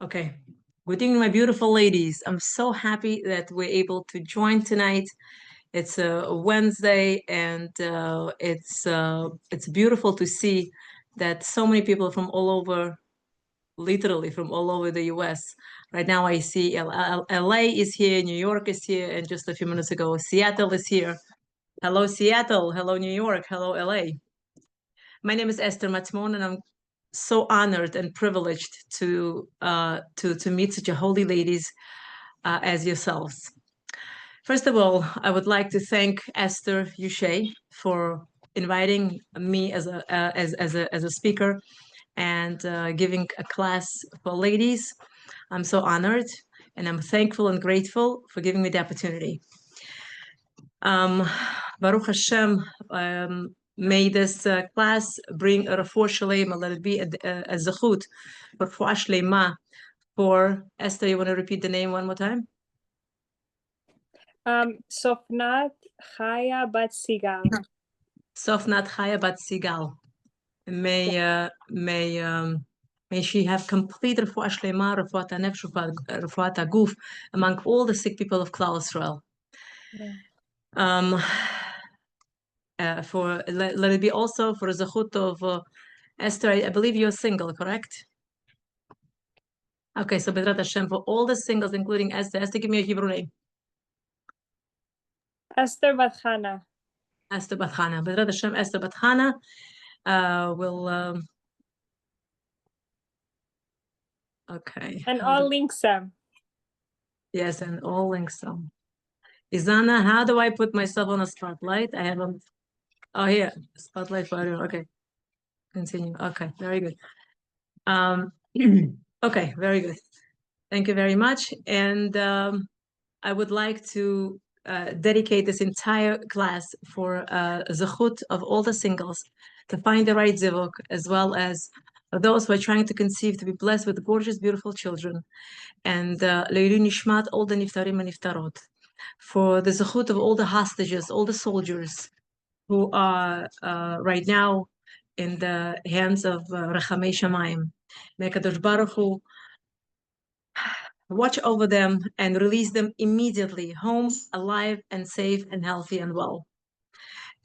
Okay. Good evening, my beautiful ladies. I'm so happy that we're able to join tonight. It's a Wednesday, and it's beautiful to see that so many people from all over, literally from all over the U.S. Right now, I see LA is here, New York is here, and just a few minutes ago, Seattle is here. Hello, Seattle. Hello, New York. Hello, LA. My name is Esther Matmon, and I'm so honored and privileged to meet such a holy ladies as yourselves. First of all, I would like to thank Esther Yushey for inviting me as a speaker and giving a class for ladies. I'm so honored, and I'm thankful and grateful for giving me the opportunity. Baruch Hashem, may this class bring a refuah shlema, let it be a zechut, refuah shlema for Esther. You want to repeat the name one more time? Sofnat Chaya Bat Sigal. Sofnat Chaya Bat Sigal. May she have complete refuah shlema, refuat hanefesh, refuat haguf among all the sick people of Klal Israel. Let it be also for the zechut of Esther. I believe you're single, correct? Okay, so Bezrat Hashem for all the singles, including Esther. Esther, give me a Hebrew name. Esther Bat Chana. Esther Bat Chana. Bezrat Hashem, Esther Bat Chana will. Okay. And all links them. Yes, and all links them. Izana, how do I put myself on a spotlight? I haven't. Oh, here, spotlight for everyone. Okay, continue. Okay, very good. Okay, very good. Thank you very much. And I would like to dedicate this entire class for zechut of all the singles to find the right zivuk, as well as those who are trying to conceive, to be blessed with gorgeous, beautiful children. And leilu nishmat, all the niftarim and niftarot, for the zechut of all the hostages, all the soldiers who are right now in the hands of Rechamei Shamayim. May Kadosh Baruch Hu watch over them and release them immediately home, alive and safe and healthy and well.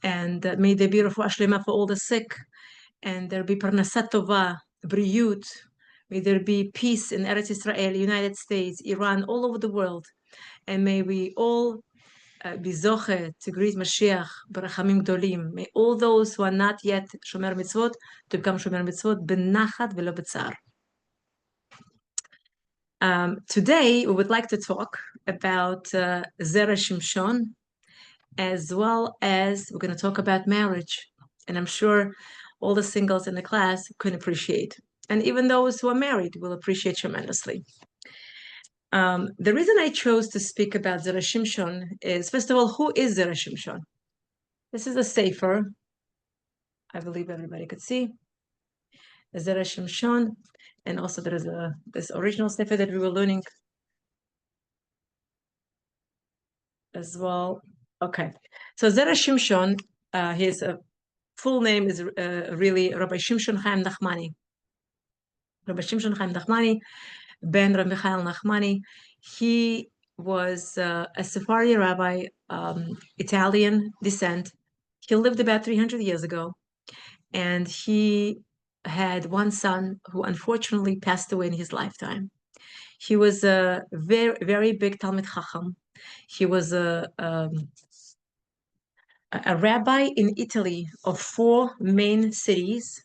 And may there be refuah shlema for all the sick, and there be parnasat tova, briyut. May there be peace in Eretz Israel, United States, Iran, all over the world. And may we all be zoche to greet Mashiach, barachamim gdolim. May all those who are not yet shomer mitzvot to become shomer mitzvot, benachat velo b'tzar. Today, we would like to talk about Zera Shimshon, as well as we're going to talk about marriage. And I'm sure all the singles in the class can appreciate. And even those who are married will appreciate tremendously. The reason I chose to speak about Zera Shimshon is, first of all, who is Zera Shimshon? This is a sefer. I believe everybody could see. Zera Shimshon. And also there is this original sefer that we were learning as well. Okay, so Zera Shimshon, his full name is really Rabbi Shimshon Chaim Nachmani. Rabbi Shimshon Chaim Nachmani, ben Rabbi Michael Nachmani. He was a Sephardi rabbi, Italian descent. He lived about 300 years ago, and he had one son who unfortunately passed away in his lifetime. He was a very, very big Talmid Chacham. He was a rabbi in Italy of 4 main cities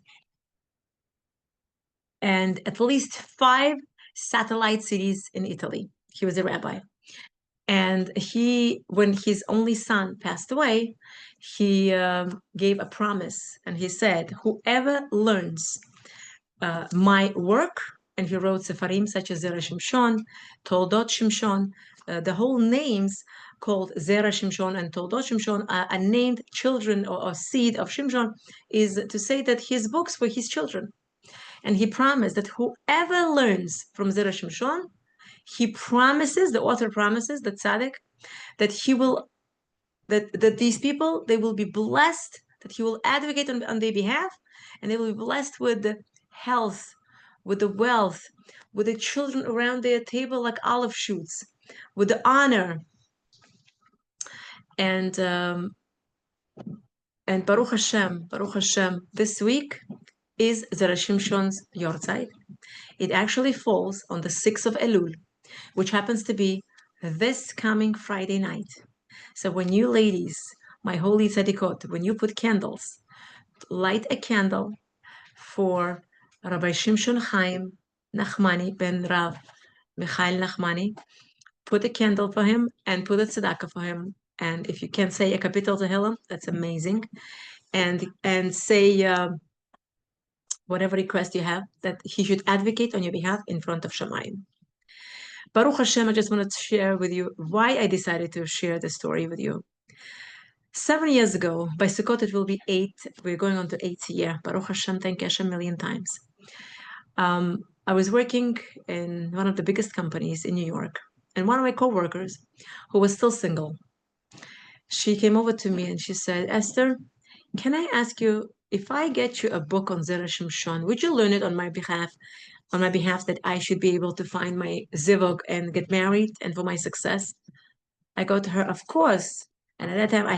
and at least 5 satellite cities in Italy. He was a rabbi. And when his only son passed away, he gave a promise, and he said, whoever learns my work, and he wrote Sefarim such as Zera Shimshon, Toldot Shimshon, the whole names called Zera Shimshon and Toldot Shimshon are named children or seed of Shimshon, is to say that his books were his children. And he promised that whoever learns from Zera Shimshon, he promises, the author promises, the tzaddik, that he will, that these people, they will be blessed, that he will advocate on their behalf, and they will be blessed with health, with the wealth, with the children around their table like olive shoots, with the honor. And Baruch Hashem, this week is Zera Shimshon's Yortzeit. It actually falls on the 6th of Elul, which happens to be this coming Friday night. So when you ladies, my holy tzadikot, when you put candles, light a candle for Rabbi Shimshon Chaim Nachmani ben Rav Michael Nachmani. Put a candle for him and put a tzedakah for him. And if you can say a kapitel Tehillim, that's amazing. And say whatever request you have that he should advocate on your behalf in front of Shamayim. Baruch Hashem, I just wanted to share with you why I decided to share the story with you. 7 years ago, by Sukkot it will be 8. We're going on to 8th year. Baruch Hashem, thank Hashem a million times. I was working in one of the biggest companies in New York, and one of my coworkers, who was still single, she came over to me and she said, Esther, can I ask you, if I get you a book on Zera Shimshon, would you learn it on my behalf that I should be able to find my zivug and get married and for my success? I go to her, of course. And at that time, I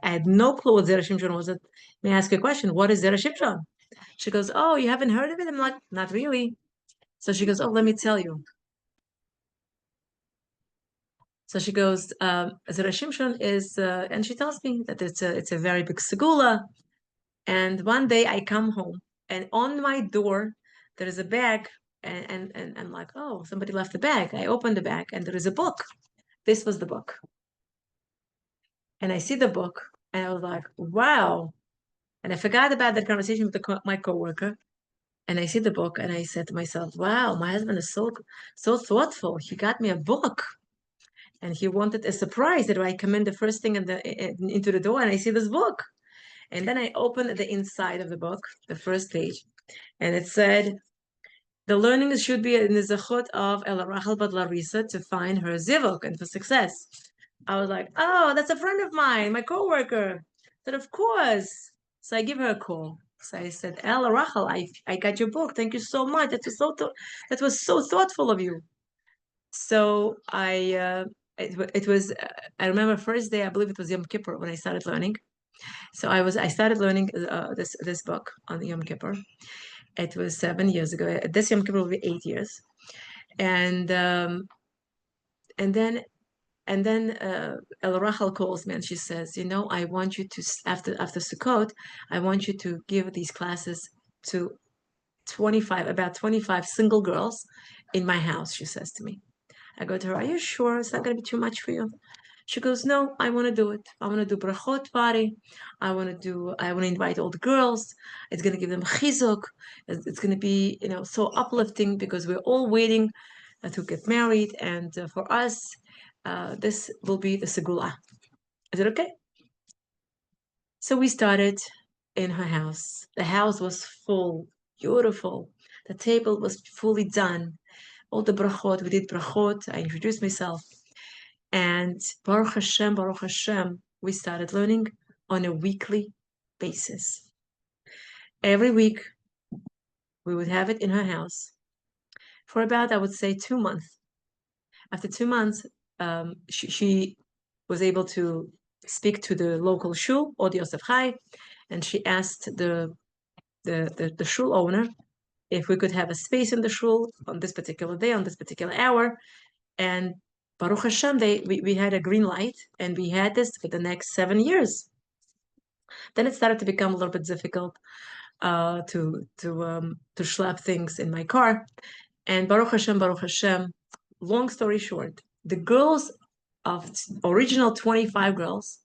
had no clue what Zera Shimshon was. May I ask you a question? What is Zera Shimshon? She goes, oh, you haven't heard of it? I'm like, not really. So she goes, oh, let me tell you. So she goes, Zera Shimshon is, and she tells me that it's a very big segula. And one day I come home, and on my door there is a bag, and I'm like, oh, somebody left the bag. I open the bag, and there is a book. This was the book. And I see the book, and I was like, wow. And I forgot about that conversation with my coworker. And I see the book, and I said to myself, wow, my husband is so thoughtful. He got me a book. And he wanted a surprise that I come in the first thing into the door, and I see this book. And then I opened the inside of the book, the first page, and it said, the learnings should be in the zechut of El Rachel Bat Larisa to find her zivuk and for success. I was like, oh, that's a friend of mine, my coworker. I said, of course. So I give her a call. So I said, El Rachel, I got your book. Thank you so much. That was so thoughtful of you. So it was I remember first day, I believe it was Yom Kippur when I started learning. So I started learning this book on Yom Kippur. It was 7 years ago. This Yom Kippur will be 8 years, and then El Rachel calls me and she says, you know, I want you to after Sukkot, I want you to give these classes to about 25 single girls in my house. She says to me. I go to her, are you sure it's not going to be too much for you? She goes, no, I want to do it. I want to do brachot party. I want to invite all the girls. It's going to give them chizuk. It's going to be, so uplifting because we're all waiting to get married. And for us, this will be the segula. Is it okay? So we started in her house. The house was full, beautiful. The table was fully done. All the brachot, we did brachot. I introduced myself. And Baruch Hashem, we started learning on a weekly basis. Every week, we would have it in her house for about, I would say, 2 months. After 2 months, she was able to speak to the local shul, Od Yosef Chai, and she asked the shul owner if we could have a space in the shul on this particular day, on this particular hour. And Baruch Hashem, we had a green light, and we had this for the next 7 years. Then it started to become a little bit difficult to schlep things in my car. And Baruch Hashem, long story short, the girls of original 25 girls,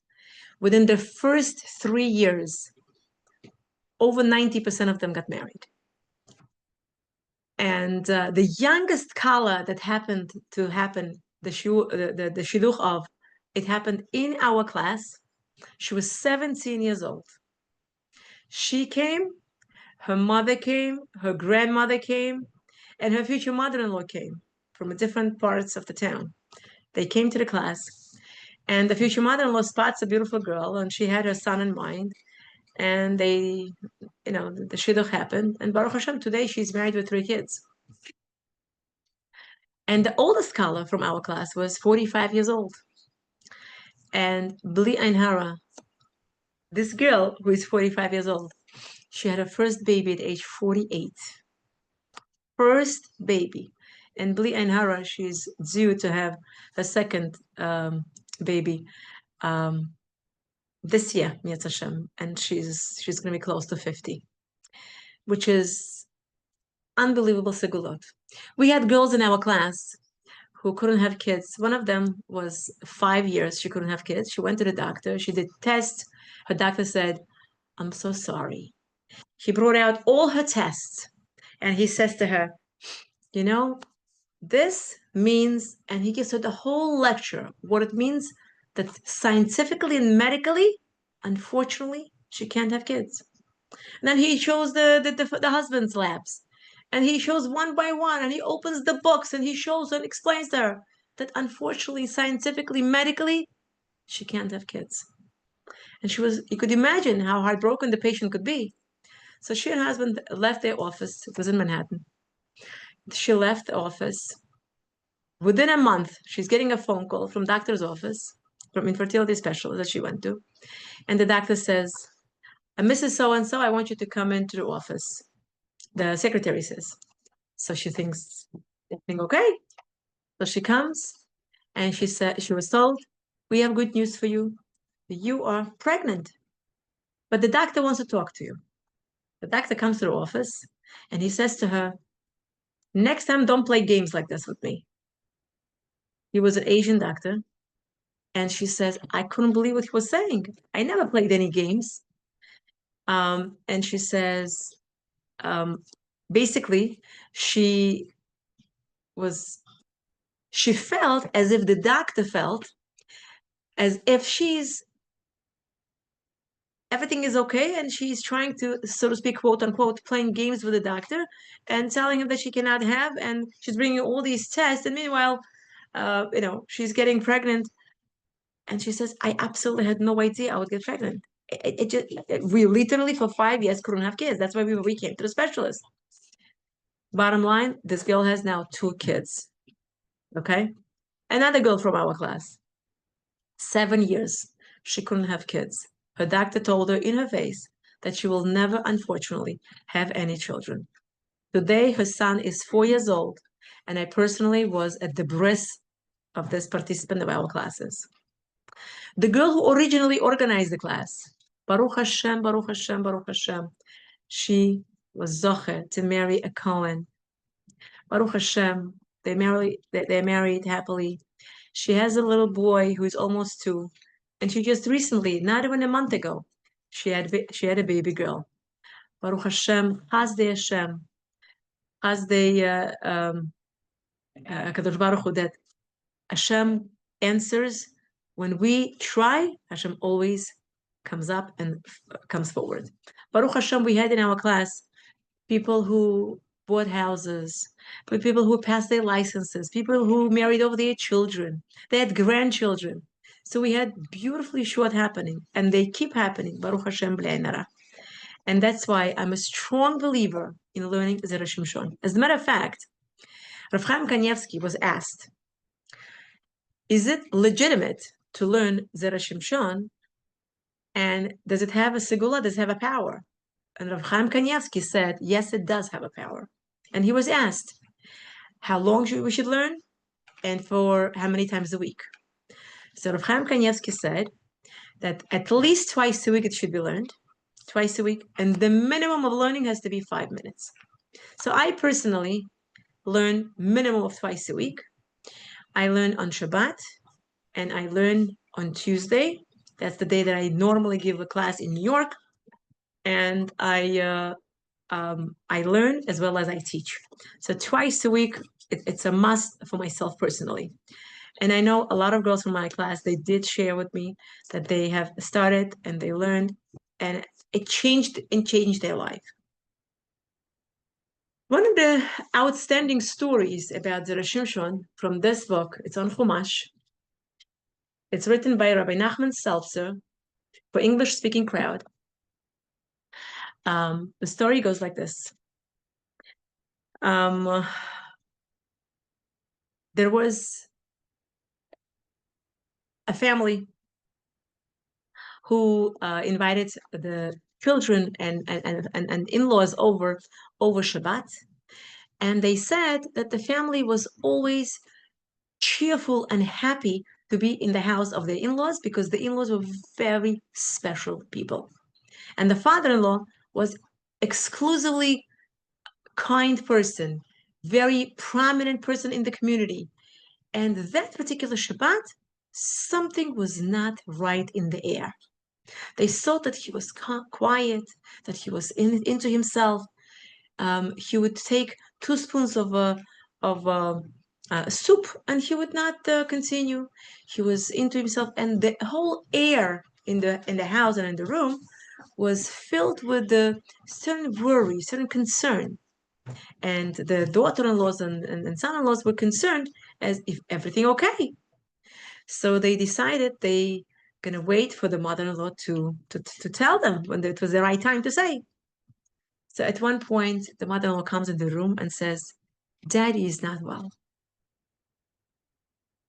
within the first 3 years, over 90% of them got married. And the youngest kala that happened, the shidduch of, it happened in our class. She was 17 years old. She came, her mother came, her grandmother came, and her future mother-in-law came from different parts of the town. They came to the class, and the future mother-in-law spots a beautiful girl, and she had her son in mind. and they, the shidduch happened, and Baruch Hashem, today she's married with 3 kids. And the oldest scholar from our class was 45 years old. And Bli Ein Hara, this girl who is 45 years old, she had her first baby at age 48. First baby. And Bli Ein Hara, she's due to have her second baby this year, Mitzvah Hashem, and she's going to be close to 50, which is unbelievable segulot. We had girls in our class who couldn't have kids. One of them was 5 years, she couldn't have kids. She went to the doctor, she did tests. Her doctor said, "I'm so sorry." He brought out all her tests, and he says to her, "You know, this means," and he gives her the whole lecture, what it means that scientifically and medically, unfortunately, she can't have kids. And then he shows the husband's labs, and he shows one by one, and he opens the books, and he shows and explains to her that unfortunately, scientifically, medically, she can't have kids. And you could imagine how heartbroken the patient could be. So she and her husband left their office. It was in Manhattan. She left the office. Within a month, she's getting a phone call from doctor's office, from infertility specialist that she went to. And the doctor says, "Mrs. So-and-so, I want you to come into the office." The secretary says. So she thinks, okay. So she comes, and she was told, "We have good news for you. You are pregnant. But the doctor wants to talk to you." The doctor comes to the office, and he says to her, "Next time, don't play games like this with me." He was an Asian doctor. And she says, "I couldn't believe what he was saying. I never played any games." And she says, basically, she felt as if the doctor felt as if everything is okay, and she's trying to, so to speak, quote unquote, playing games with the doctor and telling him that she cannot have, and she's bringing all these tests, and meanwhile, she's getting pregnant. And she says, "I absolutely had no idea I would get pregnant. We literally for 5 years couldn't have kids. That's why we came to the specialist." Bottom line, this girl has now 2 kids. Okay? Another girl from our class, 7 years, she couldn't have kids. Her doctor told her in her face that she will never, unfortunately, have any children. Today, her son is 4 years old, and I personally was at the bris of this participant of our classes. The girl who originally organized the class, Baruch Hashem, Baruch Hashem, Baruch Hashem, she was zoche to marry a Cohen. Baruch Hashem, they're married happily. She has a little boy who is almost 2, and she just recently, not even a month ago, she had a baby girl. Baruch Hashem, Chazdei Hashem, Chazdei Kadosh Baruch Hu, that Hashem answers. When we try, Hashem always comes up and comes forward. Baruch Hashem, we had in our class people who bought houses, people who passed their licenses, people who married over their children. They had grandchildren. So we had beautifully short happening, and they keep happening. Baruch Hashem b'lei nara. And that's why I'm a strong believer in learning Zera Shimshon. As a matter of fact, Rav Chaim Kanievsky was asked, "Is it legitimate to learn Zera Shimshon? And does it have a segula? Does it have a power?" And Rav Chaim Kanievsky said, "Yes, it does have a power." And he was asked, how long we should learn, and for how many times a week. So Rav Chaim Kanievsky said that at least twice a week it should be learned, twice a week, and the minimum of learning has to be 5 minutes. So I personally learn minimum of twice a week. I learn on Shabbat, and I learn on Tuesday. That's the day that I normally give a class in New York, and I learn as well as I teach. So twice a week, it's a must for myself personally. And I know a lot of girls from my class, they did share with me that they have started and they learned, and it changed their life. One of the outstanding stories about Zera Shimshon from this book, it's on Chumash. It's written by Rabbi Nachman Seltzer for English-speaking crowd. The story goes like this. There was a family who invited the children and in-laws over Shabbat. And they said that the family was always cheerful and happy to be in the house of their in-laws because the in-laws were very special people. And the father-in-law was exclusively kind person, very prominent person in the community. And that particular Shabbat, something was not right in the air. They saw that he was quiet, that he was into himself. He would take 2 spoons of soup, and he would not continue. He was into himself, and the whole air in the house and in the room was filled with a certain worry, certain concern. And the daughter-in-laws and son-in-laws were concerned as if everything okay. So they decided they gonna wait for the mother-in-law to tell them when it was the right time to say. So at one point, the mother-in-law comes in the room and says, "Daddy is not well."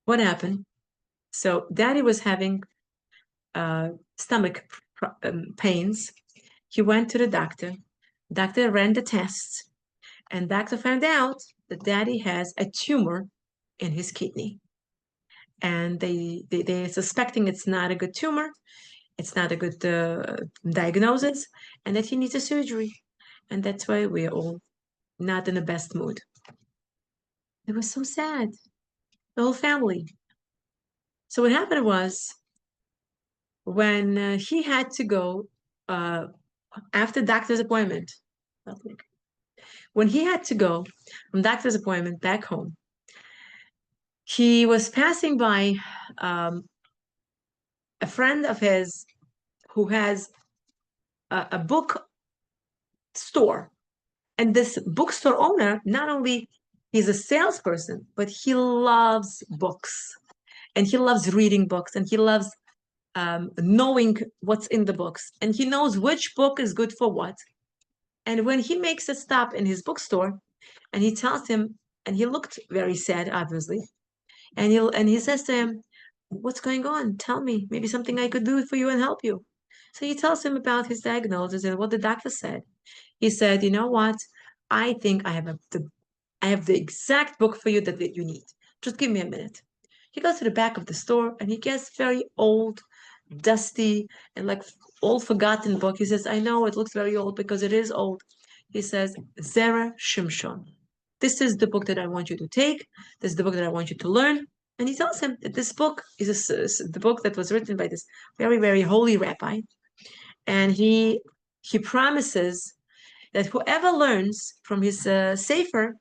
What happened? So Daddy was having stomach pains. He went to the doctor. Doctor ran the tests, and doctor found out that Daddy has a tumor in his kidney. And they're suspecting it's not a good tumor, it's not a good diagnosis, and that he needs a surgery. And that's why we're all not in the best mood. It was so sad, the whole family. So what happened was when he had to go after doctor's appointment, when he had to go from doctor's appointment back home, he was passing by a friend of his who has a book store. And this bookstore owner, not only he's a salesperson, but he loves books. And he loves reading books, and he loves knowing what's in the books. And he knows which book is good for what. And when he makes a stop in his bookstore, and he tells him, and he looked very sad, obviously, and he says to him, "What's going on? Tell me. Maybe something I could do for you and help you." So he tells him about his diagnosis and what the doctor said. He said, "You know what? I think I have the exact book for you that you need. Just give me a minute." He goes to the back of the store and he gets very old, dusty, and like old forgotten book. He says, "I know it looks very old because it is old." He says, "Zera Shimshon. This is the book that I want you to take. This is the book that I want you to learn." And he tells him that this book is the book that was written by this very, very holy rabbi. And he promises that whoever learns from his sefer,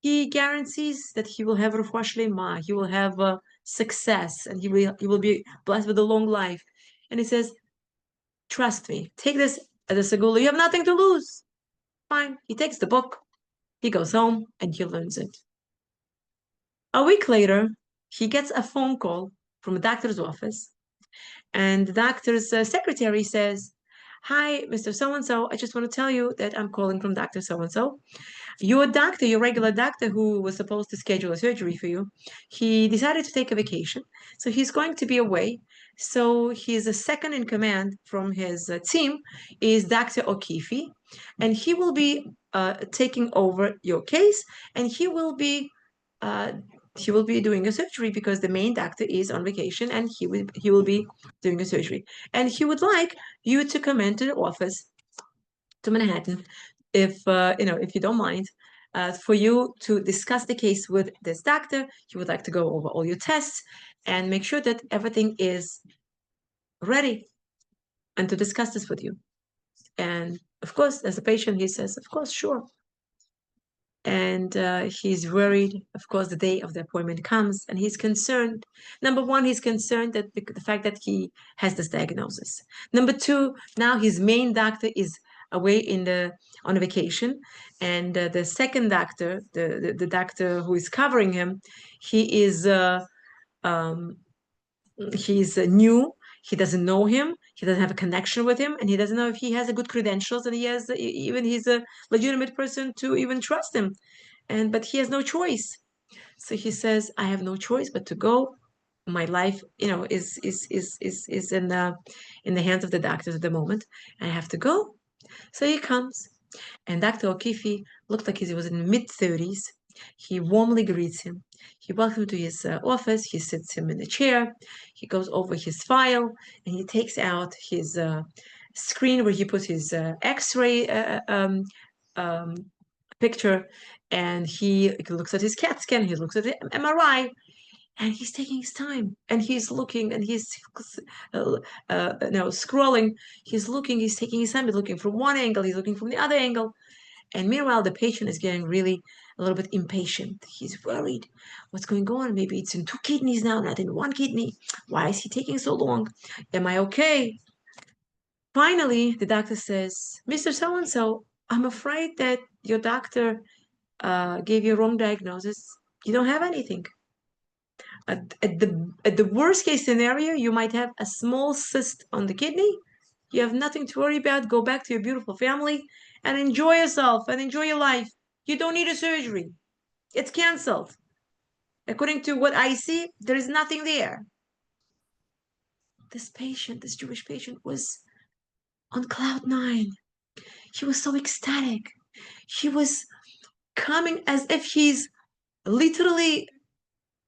he guarantees that he will have refuah shlema, he will have success, and he will be blessed with a long life. And he says, "Trust me, take this as a segula. You have nothing to lose." Fine. He takes the book, he goes home, and he learns it. A week later, he gets a phone call from a doctor's office, and the doctor's secretary says, "Hi, Mr. So-and-so, I just want to tell you that I'm calling from Dr. So-and-so. Your doctor, your regular doctor who was supposed to schedule a surgery for you, he decided to take a vacation. So he's going to be away. So his second in command from his team is Dr. O'Keefe, and he will be taking over your case, and uh, he will be doing a surgery because the main doctor is on vacation, and he will be doing a surgery. And he would like you to come into the office to Manhattan, if you don't mind, for you to discuss the case with this doctor. He would like to go over all your tests and make sure that everything is ready, and to discuss this with you." And of course, as a patient, he says, "Of course, sure." And he's worried. Of course, the day of the appointment comes, and he's concerned. Number one, he's concerned that the fact that he has this diagnosis. Number two, now his main doctor is away on a vacation, and the second doctor, the doctor who is covering him, he is he's new. He doesn't know him. He doesn't have a connection with him, and he doesn't know if he has a good credentials, and he has even he's a legitimate person to even trust him. But he has no choice. So he says, I have no choice but to go. My life, is in the hands of the doctors at the moment. I have to go. So he comes, and Dr. O'Keefe looked like he was in mid-30s. He warmly greets him. He welcomes him to his office. He sits him in a chair. He goes over his file, and he takes out his screen where he puts his X-ray um, picture, and he looks at his CAT scan. He looks at the MRI, and he's taking his time, and he's looking, and he's scrolling. He's looking. He's taking his time. He's looking from one angle. He's looking from the other angle. And meanwhile, the patient is getting really a little bit impatient. He's worried. What's going on? Maybe it's in two kidneys now, not in one kidney. Why is he taking so long? Am I okay? Finally, the doctor says, Mr. So-and-so, I'm afraid that your doctor gave you a wrong diagnosis. You don't have anything. At the worst case scenario, you might have a small cyst on the kidney. You have nothing to worry about. Go back to your beautiful family and enjoy yourself and enjoy your life. You don't need a surgery. It's canceled. According to what I see, there is nothing there. This patient, this Jewish patient, was on cloud nine. He was so ecstatic. He was coming as if he's literally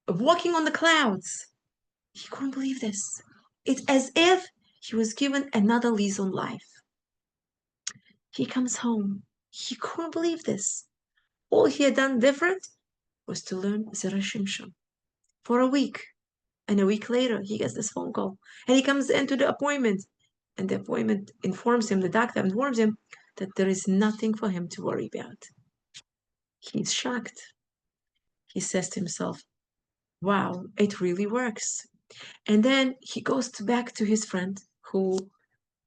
walking on the clouds. He couldn't believe this. It's as if he was given another lease on life. He comes home. He couldn't believe this. All he had done different was to learn Zera Shimshon for a week. And a week later, he gets this phone call. And he comes into the appointment. And the appointment informs him, the doctor informs him, that there is nothing for him to worry about. He's shocked. He says to himself, wow, it really works. And then he goes back to his friend who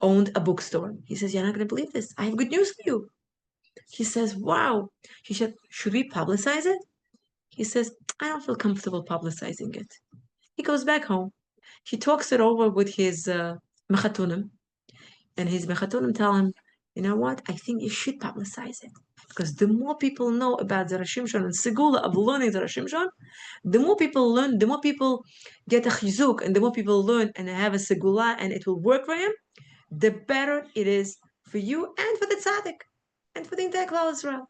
owned a bookstore. He says, you're not going to believe this. I have good news for you. He says, wow. He said, should we publicize it? He says, I don't feel comfortable publicizing it. He goes back home. He talks it over with his mechatunim, and his mechatunim tell him, you know what? I think you should publicize it. Because the more people know about the Shimshon and Segula of learning the Shimshon, the more people learn, the more people get a chizuk, and the more people learn and have a Segula, and it will work for him, the better it is for you and for the tzaddik and for the entire Klal Israel.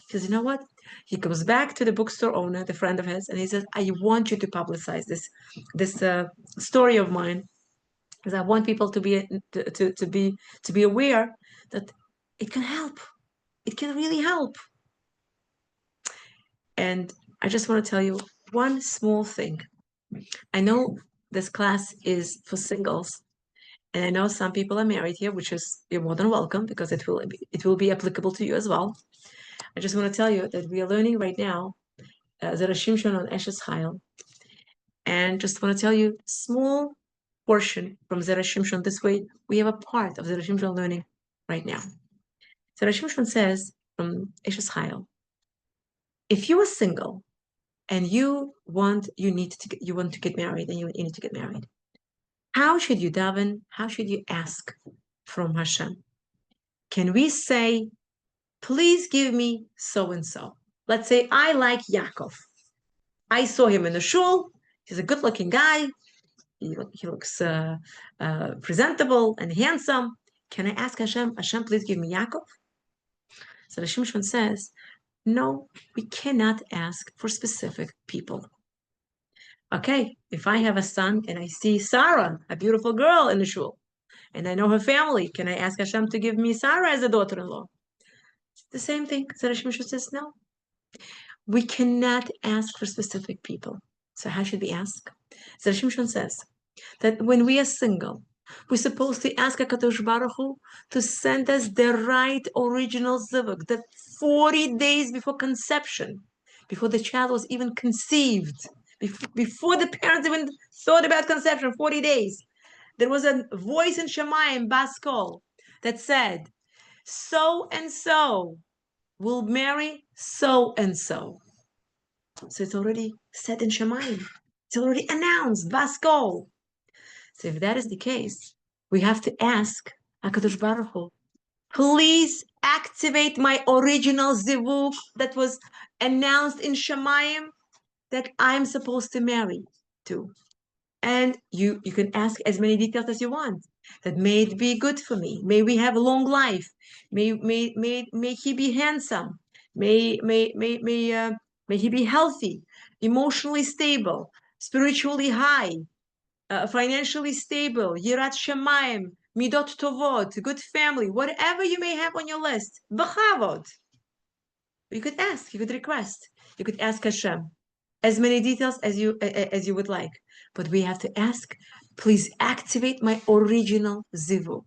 He says, you know what? He comes back to the bookstore owner, the friend of his, and he says, I want you to publicize this story of mine, because I want people to be aware that it can help. It can really help. And I just want to tell you one small thing. I know this class is for singles, and I know some people are married here, which is you're more than welcome, because it will be applicable to you as well. I just want to tell you that we are learning right now Zera Shimshon on Eshes Chayil, and just want to tell you small portion from Zera Shimshon. This way, we have a part of Zera Shimshon learning right now. Zera Shimshon says from Eshes Chayil, if you are single and you want to get married, and you need to get married, how should you daven? How should you ask from Hashem? Can we say, please give me so and so? Let's say I like Yaakov. I saw him in the shul. He's a good-looking guy. He looks presentable and handsome. Can I ask Hashem, Hashem, please give me Yaakov? So the Shimshon says, no, we cannot ask for specific people. Okay, if I have a son and I see Sarah, a beautiful girl in the shul, and I know her family, can I ask Hashem to give me Sarah as a daughter-in-law? The same thing. So the Shimshon says, no. We cannot ask for specific people. So how should we ask? So Shimshon says that when we are single, we're supposed to ask HaKadosh Baruch Hu to send us the right original zivug, that 40 days before conception, before the child was even conceived, before the parents even thought about conception, 40 days, there was a voice in Shemayim, Baskol, that said, so and so will marry so and so. So it's already said in Shemayim. It's already announced, Baskol. So if that is the case, we have to ask HaKadosh Baruch Hu, please activate my original zivug that was announced in Shemayim that I'm supposed to marry to. And you can ask as many details as you want. That may it be good for me. May we have a long life. May he be handsome. May he be healthy, emotionally stable, spiritually high, financially stable, Yirat Shemayim, Midot Tovot, good family, whatever you may have on your list. B'chavod. You could ask, you could request, you could ask Hashem as many details as you would like. But we have to ask, please activate my original zivug.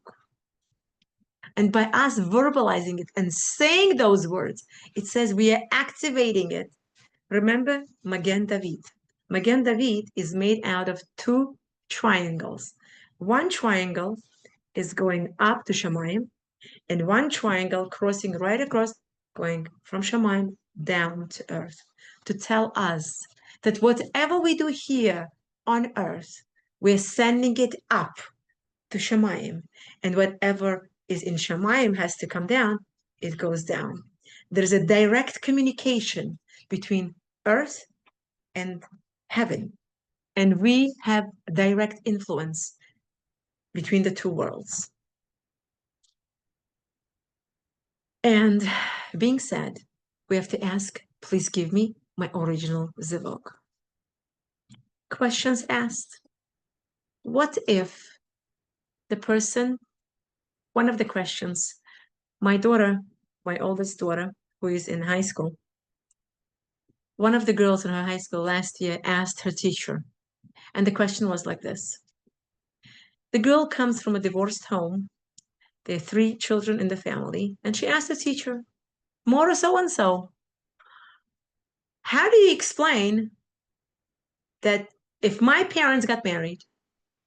And by us verbalizing it and saying those words, it says we are activating it. Remember Magen David. Magen David is made out of two triangles. One triangle is going up to Shemayim, and one triangle crossing right across, going from Shemayim down to earth, to tell us that whatever we do here on earth, we're sending it up to Shemayim, and whatever is in Shemayim has to come down, it goes down. There's a direct communication between earth and heaven, and we have direct influence between the two worlds. And being said, we have to ask, please give me my original zivug. Questions asked. What if the person, one of the questions, my daughter, my oldest daughter, who is in high school, one of the girls in her high school last year asked her teacher, and the question was like this. The girl comes from a divorced home. There are 3 children in the family, and she asked the teacher, Mora so-and-so, how do you explain that if my parents got married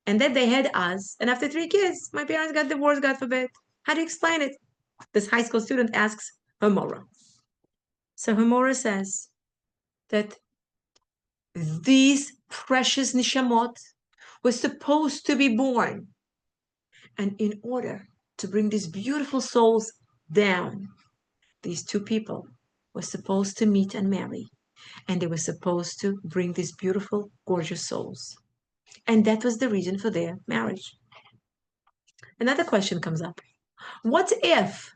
and then they had us, and after 3 kids, my parents got divorced, God forbid, how do you explain it? This high school student asks her Mora. So her Mora says that these precious nishamot were supposed to be born. And in order to bring these beautiful souls down, these 2 people were supposed to meet and marry. And they were supposed to bring these beautiful, gorgeous souls. And that was the reason for their marriage. Another question comes up. What if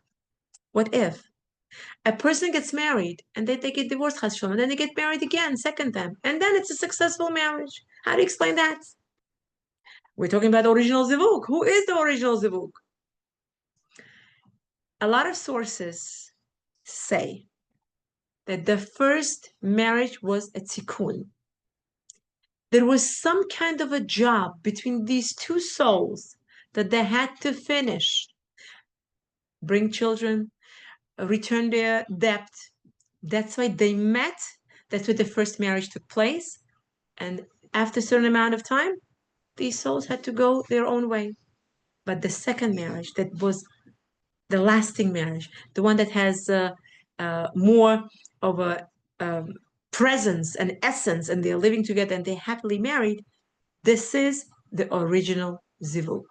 a person gets married and then they get divorced, and then they get married again, second time, and then it's a successful marriage? How do you explain that? We're talking about original zivug. Who is the original zivug? A lot of sources say that the first marriage was a tikkun. There was some kind of a job between these 2 souls that they had to finish. Bring children, return their debt. That's why they met. That's why the first marriage took place. And after a certain amount of time, these souls had to go their own way. But the second marriage, that was the lasting marriage, the one that has more of a presence and essence, and they're living together and they're happily married, this is the original zivug.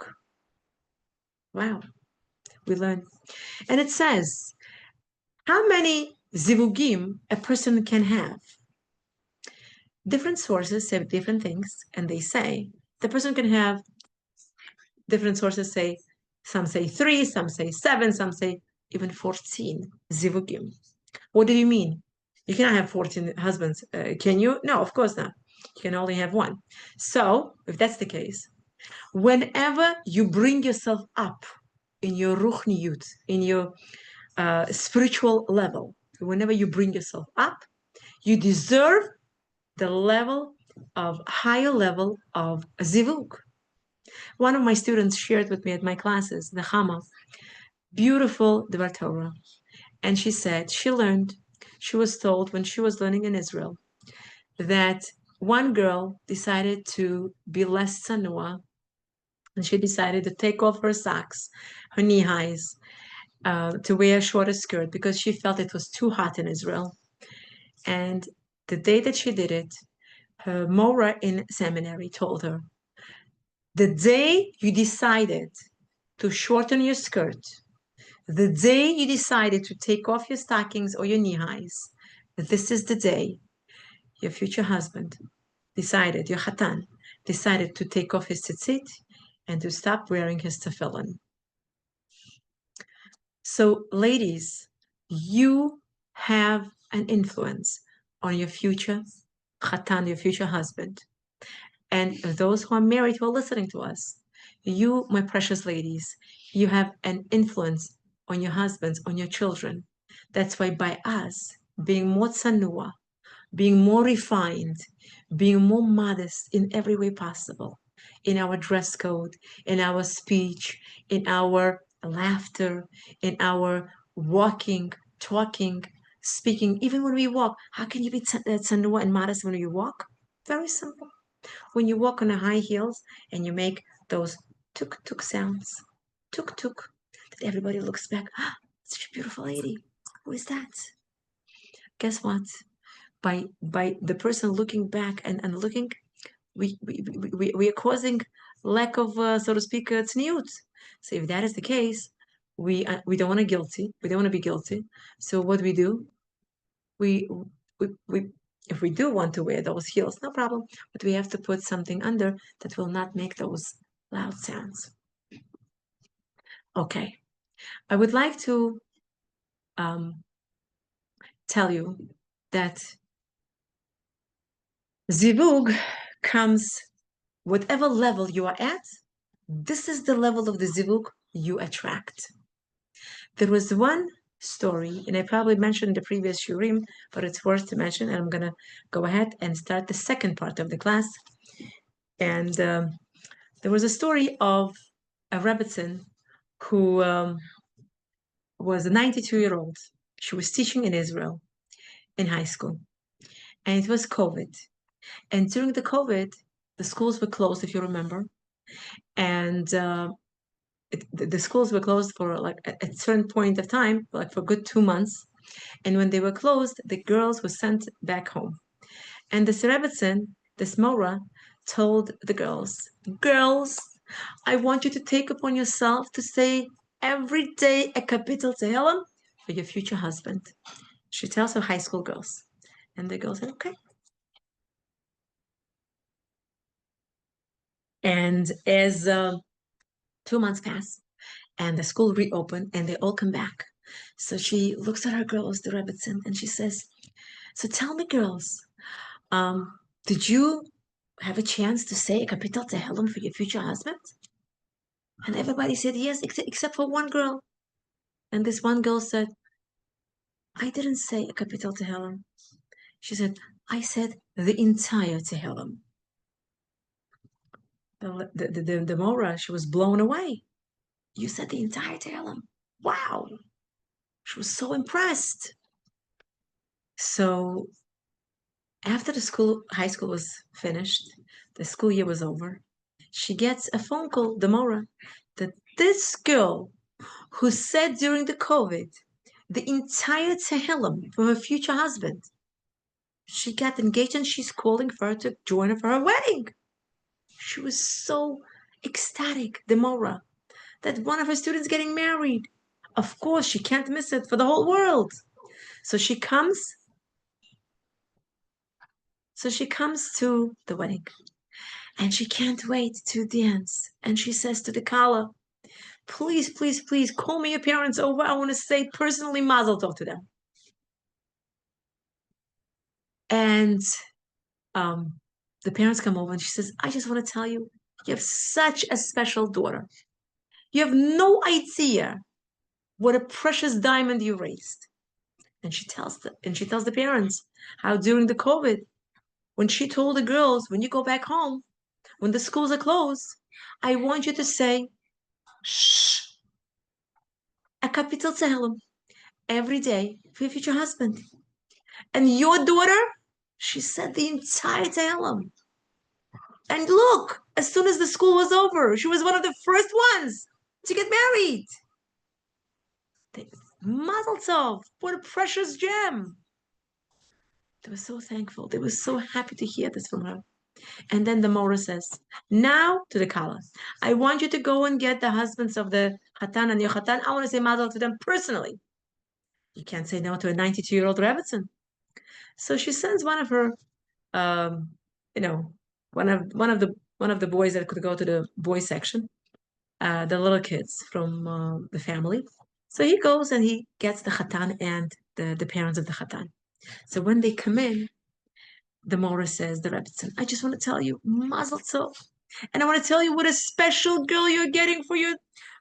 Wow, we learn. And it says, how many zivugim a person can have? Different sources say different things, and they say the person can have, different sources say, some say 3, some say 7, some say even 14 zivugim. What do you mean? You cannot have 14 husbands, can you? No, of course not. You can only have 1. So, if that's the case, whenever you bring yourself up in your ruchniyut, in your spiritual level, whenever you bring yourself up, you deserve the higher level of zivug. One of my students shared with me at my classes, Nechama, beautiful Dvar Torah. And she said she was told when she was learning in Israel that one girl decided to be less tsanua, and she decided to take off her socks, her knee highs, to wear a shorter skirt because she felt it was too hot in Israel. And the day that she did it, her Mora in seminary told her, The day you decided to shorten your skirt, the day you decided to take off your stockings or your knee highs, this is the day your future husband decided, your Hatan, decided to take off his tzitzit and to stop wearing his tefillin. So, ladies, you have an influence on your future Hatan, your future husband. And those who are married who are listening to us, you, my precious ladies, you have an influence on your husbands, on your children. That's why by us being more tsanua, being more refined, being more modest in every way possible, in our dress code, in our speech, in our laughter, in our walking, talking, speaking, even when we walk. How can you be tsanua and modest when you walk? Very simple. When you walk on the high heels and you make those tuk tuk sounds, tuk tuk, that everybody looks back. Ah, such a beautiful lady. Who is that? Guess what? By the person looking back and looking, we are causing lack of so to speak tzniut. So if that is the case, we don't want to guilty. We don't want to be guilty. So what do? We we if we do want to wear those heels, no problem. But we have to put something under that will not make those loud sounds. Okay, I would like to tell you that zivug comes whatever level you are at. This is the level of the zivug you attract. There was one story, and I probably mentioned the previous shurim, but it's worth to mention, and I'm gonna go ahead and start the second part of the class. And there was a story of a Rebbitzin who was a 92-year-old. She was teaching in Israel in high school, and it was COVID. And during the COVID, the schools were closed, if you remember, and the schools were closed for like a certain point of time, like for good 2 months. And when they were closed, the girls were sent back home. And the Rebbitzin, this Mora, told the girls, I want you to take upon yourself to say every day a capital Tehillim for your future husband. She tells her high school girls. And the girls said, okay. And as 2 months pass and the school reopened and they all come back. So she looks at her girls, the Rebbitzin, and she says, so tell me, girls, did you have a chance to say a capital Tehillim for your future husband? And everybody said yes, except for one girl. And this one girl said, I didn't say a capital Tehillim. She said, I said the entire Tehillim. The Mora, she was blown away. You said the entire Tehillim. Wow. She was so impressed. So after the high school was finished, the school year was over, she gets a phone call, the Mora, that this girl who said during the COVID the entire Tehillim for her future husband, she got engaged and she's calling for her to join her for her wedding. She was so ecstatic, the Mora, that one of her students getting married. Of course, she can't miss it for the whole world. So she comes. So she comes to the wedding, and she can't wait to dance. And she says to the Kala, please, please, please call me your parents over. I want to say personally mazel tov to them. And the parents come over and she says, I just want to tell you, you have such a special daughter. You have no idea what a precious diamond you raised. And she tells the parents how during the COVID, when she told the girls, when you go back home, when the schools are closed, I want you to say, shh, a capital Tehillim every day for your future husband. And your daughter, she said the entire Tehillim. And look, as soon as the school was over, she was one of the first ones to get married. Mazel tov, what a precious gem. They were so thankful. They were so happy to hear this from her. And then the Mora says, now to the Kala. I want you to go and get the husbands of the Khatan and your Khatan. I want to say Mazel to them personally. You can't say no to a 92-year-old Rebbitzin. So she sends one of her, um, you know, one of the boys that could go to the boys section, the little kids from the family. So he goes and he gets the Khatan and the parents of the Khatan. So when they come in, the Mora says, the Rebbitzin, I just want to tell you, Mazel Tov. And I want to tell you what a special girl you're getting for your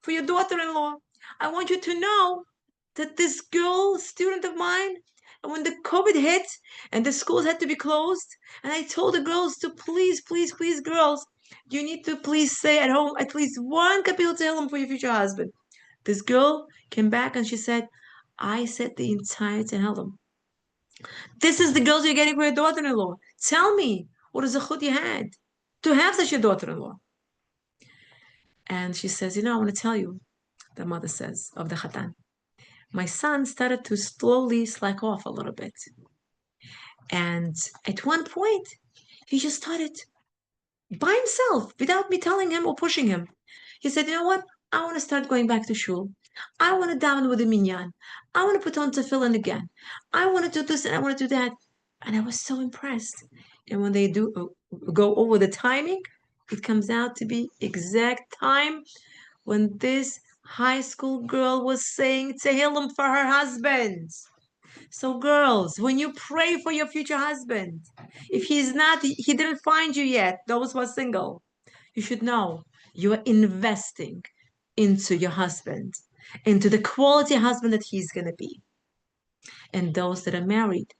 daughter-in-law. I want you to know that this girl, student of mine, and when the COVID hit and the schools had to be closed, and I told the girls to please, please, please, girls, you need to please say at home at least one Kapil Tehillim for your future husband. This girl came back and she said, I said the entire Tehillim. This is the girls you're getting for your daughter-in-law. Tell me, what is the chut you had to have such a daughter-in-law? And she says, I want to tell you, the mother says, of the Khatan. My son started to slowly slack off a little bit. And at one point, he just started by himself without me telling him or pushing him. He said, you know what? I want to start going back to shul. I want to daven with the minyan. I want to put on tefillin again. I want to do this and I want to do that. And I was so impressed. And when they do go over the timing, it comes out to be exact time when this high school girl was saying Tehillim for her husband. So girls, when you pray for your future husband, if he didn't find you yet, those who are single, you should know you are investing into your husband, into the quality husband that he's going to be. And those that are married,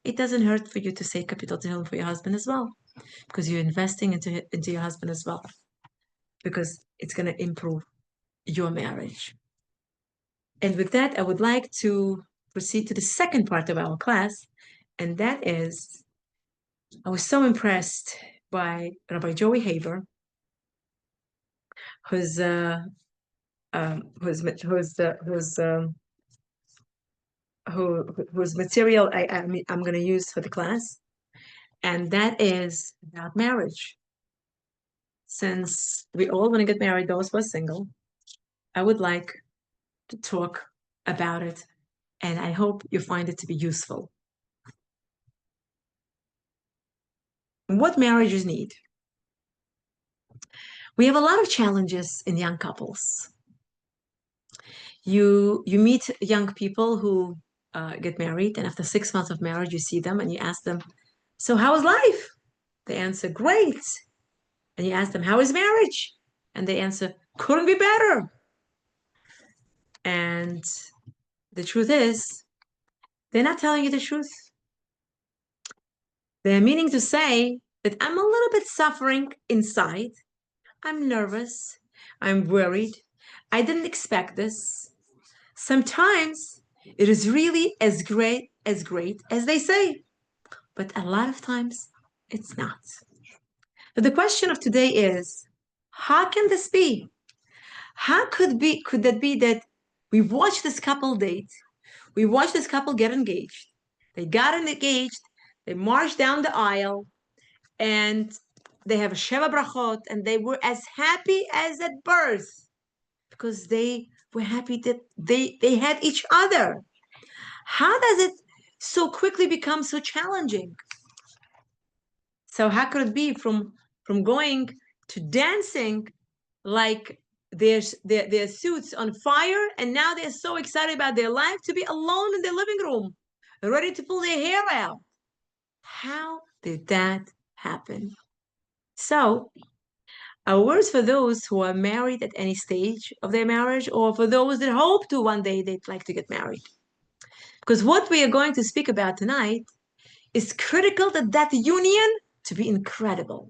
it doesn't hurt for you to say Kapital Tehillim for your husband as well, because you're investing into your husband as well, because it's going to improve your marriage. And with that, I would like to proceed to the second part of our class, and that is, I was so impressed by Rabbi Joey Haber, whose material I'm going to use for the class, and that is about marriage. Since we all want to get married, those who are single, I would like to talk about it, and I hope you find it to be useful. What marriages need? We have a lot of challenges in young couples. You meet young people who get married, and after 6 months of marriage, you see them and you ask them, so how is life? They answer, great. And you ask them, how is marriage? And they answer, couldn't be better. And the truth is, they're not telling you the truth. They're meaning to say that I'm a little bit suffering inside. I'm nervous. I'm worried. I didn't expect this. Sometimes it is really as great as they say, but a lot of times it's not. But the question of today is, how can this be? How could that be that we watch this couple date, we watch this couple get engaged, they got engaged, they marched down the aisle, and they have a Sheva Brachot, and they were as happy as at birth because they were happy that they had each other. How does it so quickly become so challenging? So how could it be from going to dancing like their suits on fire, and now they're so excited about their life to be alone in their living room, ready to pull their hair out? How did that happen? So our words for those who are married at any stage of their marriage, or for those that hope to one day they'd like to get married. Because what we are going to speak about tonight is critical that union to be incredible.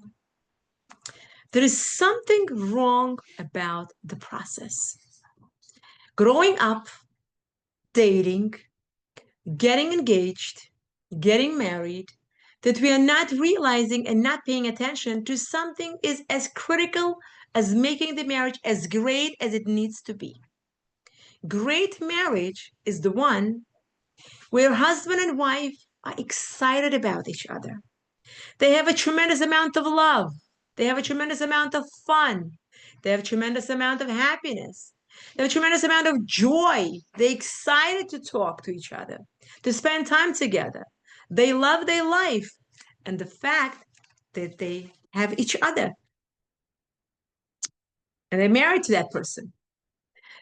There is something wrong about the process. Growing up, dating, getting engaged, getting married, that we are not realizing and not paying attention to something is as critical as making the marriage as great as it needs to be. Great marriage is the one where husband and wife are excited about each other. They have a tremendous amount of love. They have a tremendous amount of fun. They have a tremendous amount of happiness. They have a tremendous amount of joy. They're excited to talk to each other, to spend time together. They love their life and the fact that they have each other and they're married to that person.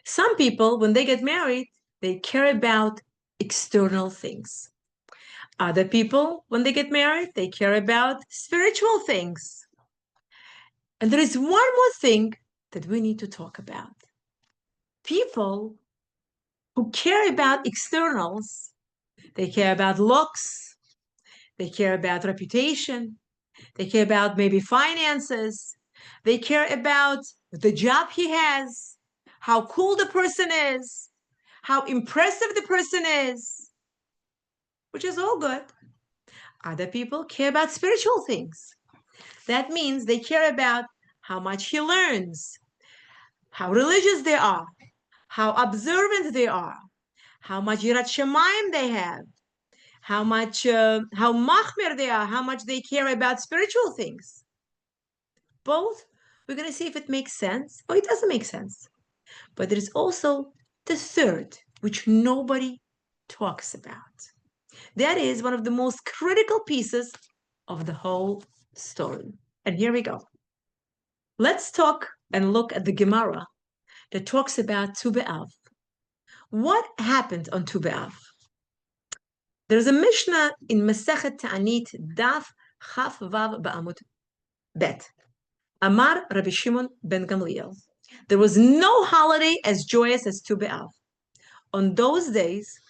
Some people, when they get married, they care about external things. Other people, when they get married, they care about spiritual things. And there is one more thing that we need to talk about. People who care about externals, they care about looks, they care about reputation, they care about maybe finances, they care about the job he has, how cool the person is, how impressive the person is, which is all good. Other people care about spiritual things. That means they care about how much he learns, how religious they are, how observant they are, how much Yirat Shamayim they have, how machmir they are, how much they care about spiritual things. Both, we're going to see if it makes sense or it doesn't make sense. But there is also the third, which nobody talks about. That is one of the most critical pieces of the whole story. And here we go. Let's talk and look at the Gemara that talks about Tu B'Av. What happened on Tu B'Av? There's a Mishnah in Masechet Ta'anit, Daf Chaf Vav Ba'amud Bet. Amar Rabbi Shimon ben Gamliel. There was no holiday as joyous as Tu B'Av. On those days,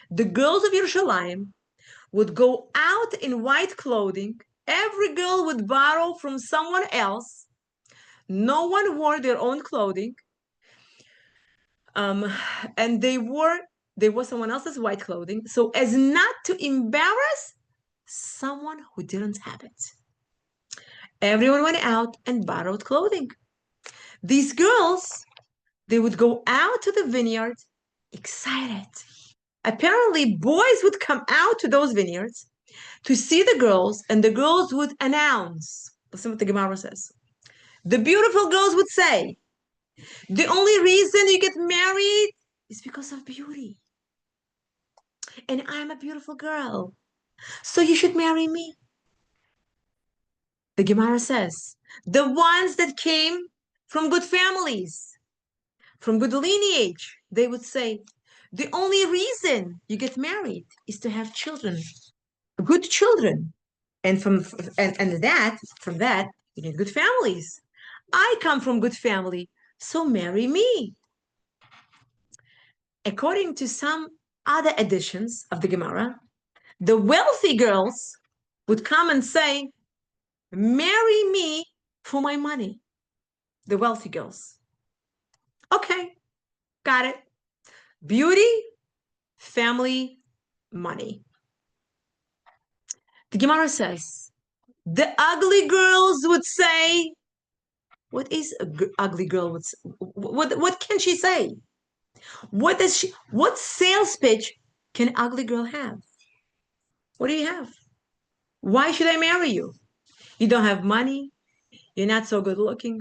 the girls of Yerushalayim would go out in white clothing. Every girl would borrow from someone else. No one wore their own clothing. And they wore someone else's white clothing, so as not to embarrass someone who didn't have it. Everyone went out and borrowed clothing. These girls, they would go out to the vineyard excited. Apparently, boys would come out to those vineyards to see the girls, and the girls would announce. Listen what the Gemara says. The beautiful girls would say, the only reason you get married is because of beauty. And I'm a beautiful girl, so you should marry me. The Gemara says, the ones that came from good families, from good lineage, they would say, the only reason you get married is to have children, good children. And from that, you need good families. I come from good family, so marry me. According to some other editions of the Gemara, the wealthy girls would come and say, marry me for my money. The wealthy girls. Okay, got it. Beauty, family, money. The Gemara says, the ugly girls would say, what is an ugly girl? What can she say? What sales pitch can ugly girl have? What do you have? Why should I marry you? You don't have money, you're not so good looking,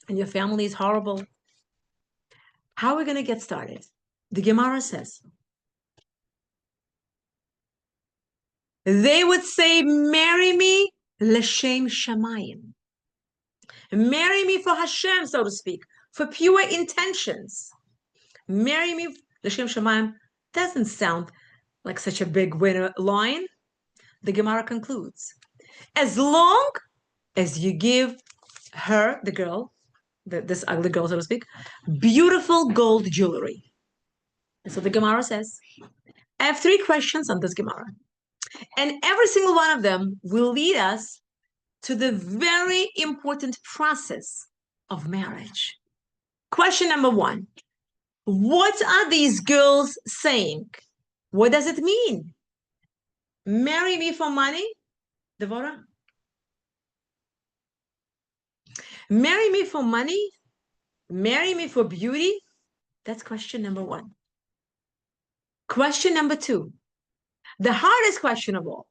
and your family is horrible. How are we going to get started? The Gemara says, they would say, marry me l'shem shamayim. Marry me for Hashem, so to speak, for pure intentions. Marry me l'shem shamayim doesn't sound like such a big winner line. The Gemara concludes, as long as you give her, the girl, this ugly girl, so to speak, beautiful gold jewelry. And so the Gemara says, I have 3 questions on this Gemara. And every single one of them will lead us to the very important process of marriage. Question number 1. What are these girls saying? What does it mean? Marry me for money, Devorah? Marry me for money? Marry me for beauty? That's question number 1. Question number 2, the hardest question of all.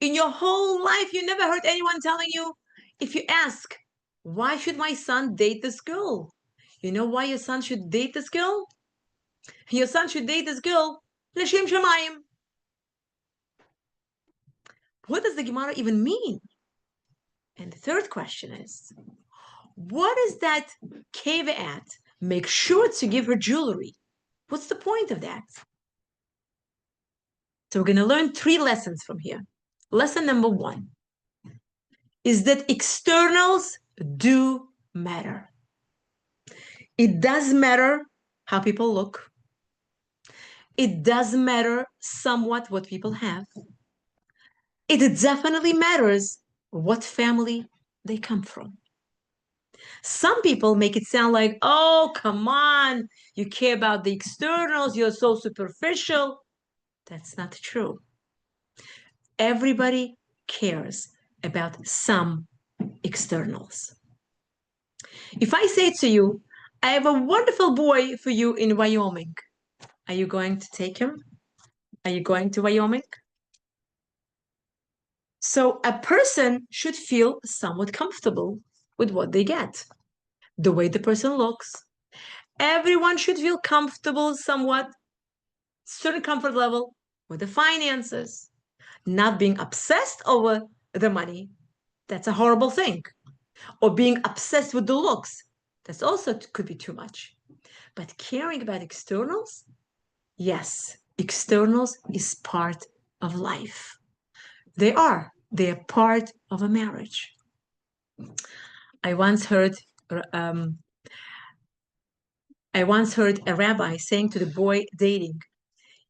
In your whole life, you never heard anyone telling you, if you ask, why should my son date this girl? You know why your son should date this girl? Your son should date this girl, L'shem Shamayim. What does the Gemara even mean? And the third question is, what is that caveat? Make sure to give her jewelry. What's the point of that? So we're going to learn 3 lessons from here. Lesson number 1 is that externals do matter. It does matter how people look. It does matter somewhat what people have. It definitely matters what family they come from. Some people make it sound like, oh, come on, you care about the externals, you're so superficial. That's not true. Everybody cares about some externals. If I say to you, I have a wonderful boy for you in Wyoming, are you going to take him? Are you going to Wyoming? So a person should feel somewhat comfortable with what they get, the way the person looks. Everyone should feel comfortable somewhat, certain comfort level with the finances, not being obsessed over the money. That's a horrible thing. Or being obsessed with the looks. That's also could be too much. But caring about externals, yes, externals is part of life. They are part of a marriage. I once heard a rabbi saying to the boy dating,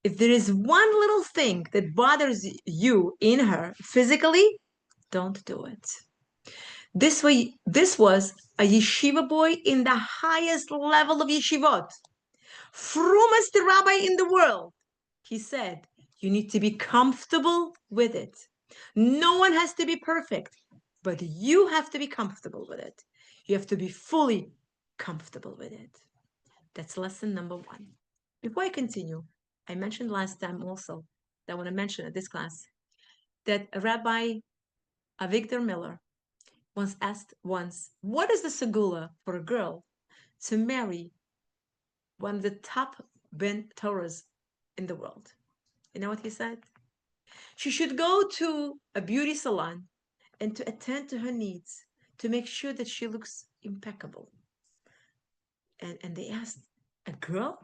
if there is one little thing that bothers you in her physically, don't do it. This was a yeshiva boy in the highest level of yeshivot, frumest rabbi in the world. He said, you need to be comfortable with it. No one has to be perfect, but you have to be comfortable with it. You have to be fully comfortable with it. That's lesson number 1. Before I continue, I mentioned last time also, that I want to mention at this class, that Rabbi Avigdor Miller was asked once, what is the segula for a girl to marry one of the top ben Torahs in the world? You know what he said? She should go to a beauty salon and to attend to her needs, to make sure that she looks impeccable. And they asked, a girl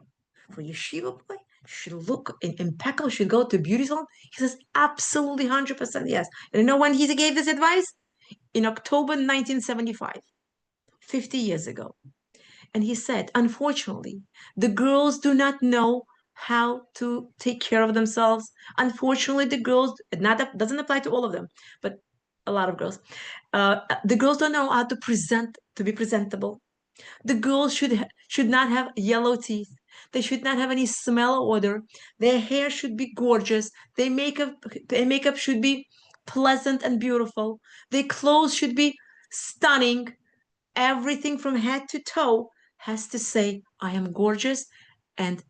for yeshiva boy should look impeccable, should go to a beauty salon? He says, absolutely 100% yes. And you know when he gave this advice? In October 1975, 50 years ago. And he said, unfortunately, the girls do not know how to take care of themselves. Unfortunately, the girls, that doesn't apply to all of them, but a lot of girls, the girls don't know how to be presentable. The girls should not have yellow teeth. They should not have any smell or odor. Their hair should be gorgeous. Their makeup should be pleasant and beautiful. Their clothes should be stunning. Everything from head to toe has to say, I am gorgeous, and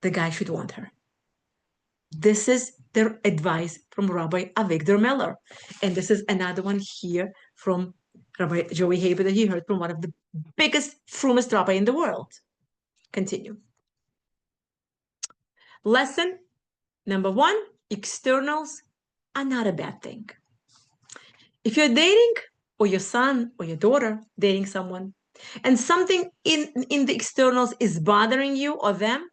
the guy should want her. This is their advice from Rabbi Avigdor Miller. And this is another one here from Rabbi Joey Haber that he heard from one of the biggest, frumest rabbi in the world. Continue. Lesson number 1, externals are not a bad thing. If you're dating, or your son or your daughter dating someone, and something in the externals is bothering you or them,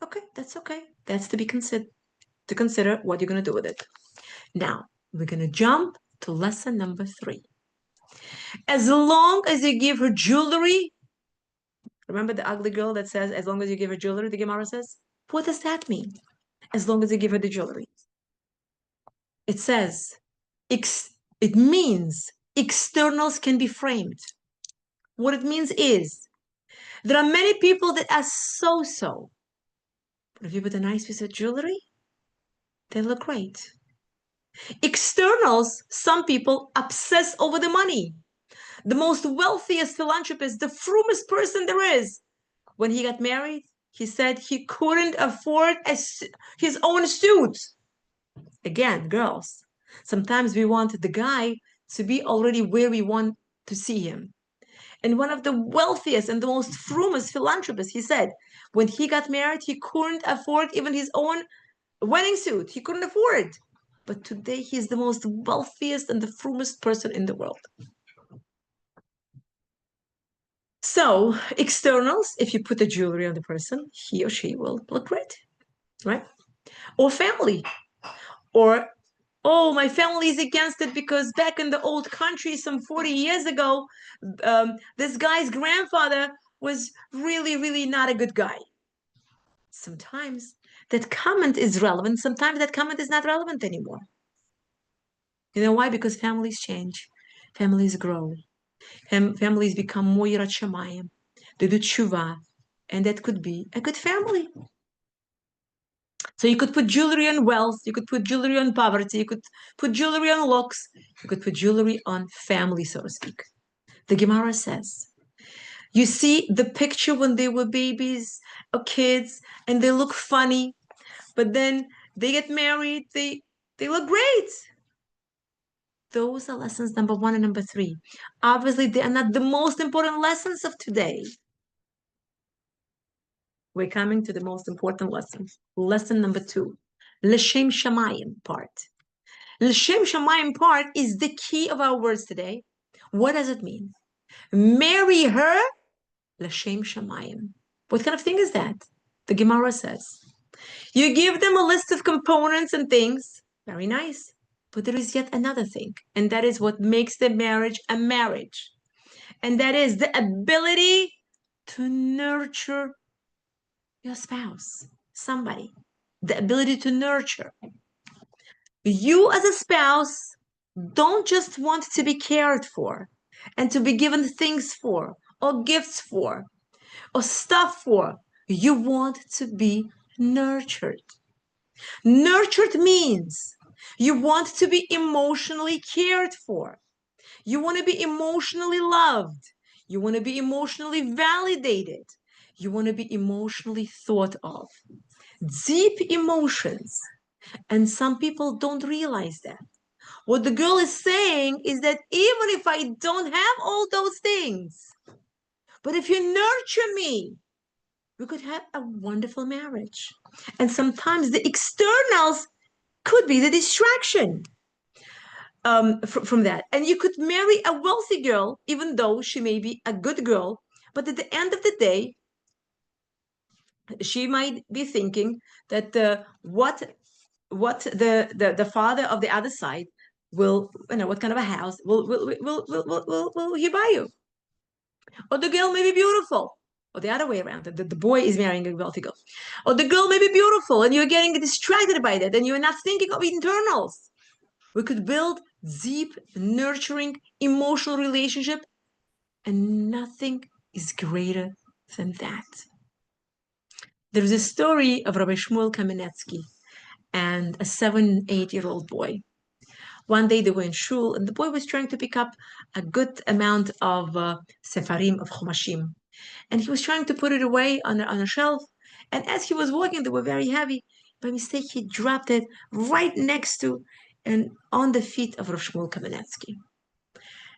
okay, that's okay. That's to consider what you're going to do with it. Now, we're going to jump to lesson number 3. As long as you give her jewelry, remember the ugly girl that says, as long as you give her jewelry, the Gemara says? What does that mean? As long as you give her the jewelry. It says, it means externals can be framed. What it means is, there are many people that are so-so. But if you put a nice piece of jewelry, they look great. Externals, some people obsess over the money. The most wealthiest philanthropist, the frumest person there is, when he got married, he said he couldn't afford his own suit. Again, girls, sometimes we want the guy to be already where we want to see him. And one of the wealthiest and the most famous philanthropists, he said, when he got married, he couldn't afford even his own wedding suit. He couldn't afford. But today, he's the most wealthiest and the frumiest person in the world. So, externals, if you put the jewelry on the person, he or she will look great, right? Or family. Or, oh, my family is against it because back in the old country, some 40 years ago, this guy's grandfather was really, really not a good guy. Sometimes that comment is relevant. Sometimes that comment is not relevant anymore. You know why? Because families change. Families grow. Families become more yirat shamayim. They do tshuva. And that could be a good family. So you could put jewelry on wealth. You could put jewelry on poverty. You could put jewelry on looks. You could put jewelry on family, so to speak. The Gemara says, you see the picture when they were babies or kids and they look funny, but then they get married, they look great. Those are lessons number 1 and number 3. Obviously, they are not the most important lessons of today. We're coming to the most important lesson. Lesson number 2, L'Shem Shamayim part. L'Shem Shamayim part is the key of our words today. What does it mean? Marry her, L'Shem Shamayim. What kind of thing is that? The Gemara says, you give them a list of components and things. Very nice. But there is yet another thing, and that is what makes the marriage a marriage. And that is the ability to nurture your spouse, somebody. The ability to nurture. You as a spouse don't just want to be cared for and to be given things for, or gifts for, or stuff for. You want to be nurtured. Nurtured means you want to be emotionally cared for. You want to be emotionally loved. You want to be emotionally validated. You want to be emotionally thought of. Deep emotions. And some people don't realize that. What the girl is saying is that even if I don't have all those things, but if you nurture me, we could have a wonderful marriage. And sometimes the externals could be the distraction from that. And you could marry a wealthy girl, even though she may be a good girl, but at the end of the day, she might be thinking that what the father of the other side will, what kind of a house will he buy you? Or the girl may be beautiful, or the other way around, the boy is marrying a wealthy girl. Or the girl may be beautiful, and you're getting distracted by that, and you're not thinking of internals. We could build deep, nurturing, emotional relationship, and nothing is greater than that. There's a story of Rabbi Shmuel Kamenetsky and a 7, 8-year-old boy. One day they were in shul, and the boy was trying to pick up a good amount of sefarim, of chumashim, and he was trying to put it away on a shelf. And as he was walking, they were very heavy. By mistake, he dropped it right next to and on the feet of Rav Shmuel Kamenetsky.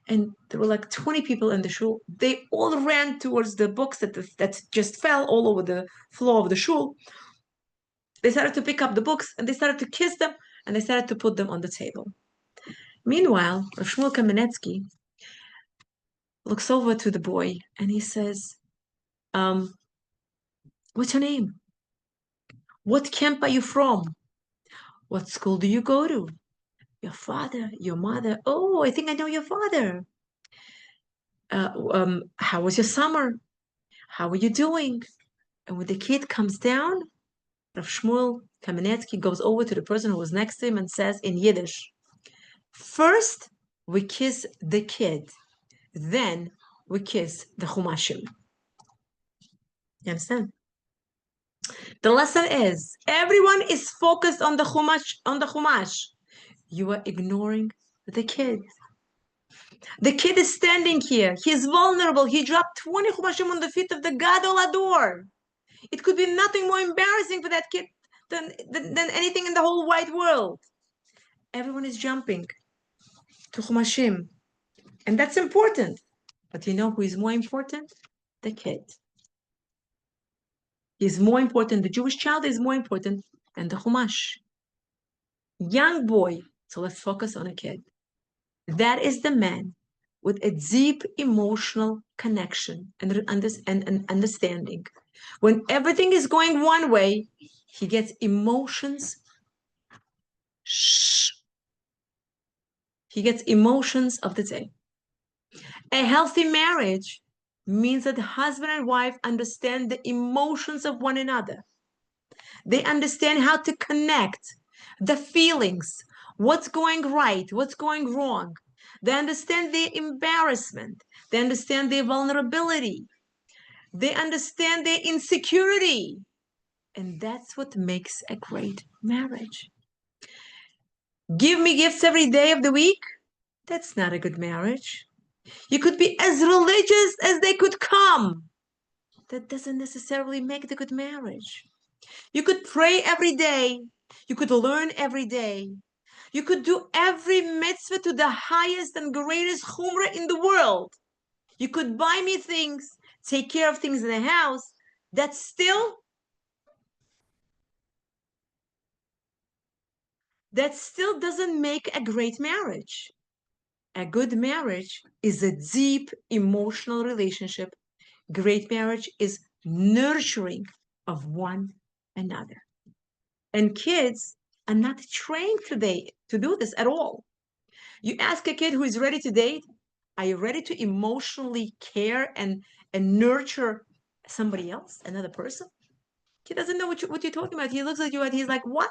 And there were like 20 people in the shul. They all ran towards the books that just fell all over the floor of the shul. They started to pick up the books, and they started to kiss them, and they started to put them on the table. Meanwhile, Rav Shmuel Kamenetsky looks over to the boy, and he says, what's your name? What camp are you from? What school do you go to? Your father, your mother. Oh, I think I know your father. How was your summer? How are you doing? And when the kid comes down, Rav Shmuel Kamenetsky goes over to the person who was next to him and says in Yiddish, first we kiss the kid, then we kiss the chumashim. You understand? The lesson is everyone is focused on the chumash. You are ignoring the kid. The kid is standing here. He's vulnerable. He dropped 20 chumashim on the feet of the Gadol Ador. It could be nothing more embarrassing for that kid than anything in the whole wide world. everyone is jumping to Chumashim. And that's important. But you know who is more important? The kid. Is more important. The Jewish child is more important than the Chumash. Young boy. So let's focus on a kid. That is the man with a deep emotional connection and understanding. When everything is going one way, he gets emotions. He gets emotions of the day. A healthy marriage means that the husband and wife understand the emotions of one another. They understand how to connect the feelings, what's going right, what's going wrong. They understand their embarrassment. They understand their vulnerability. They understand their insecurity. And that's what makes a great marriage. Give me gifts every day of the week? That's not a good marriage. You could be as religious as they could come. That doesn't necessarily make it a good marriage. You could pray every day. You could learn every day. You could do every mitzvah to the highest and greatest chumrah in the world. You could buy me things, take care of things in the house. That still doesn't make a great marriage. A good marriage is a deep emotional relationship. Great marriage is nurturing of one another. And kids are not trained today to do this at all. You ask a kid who is ready to date, are you ready to emotionally care and nurture somebody else, another person? He doesn't know what you're talking about. He looks at you and he's like, what?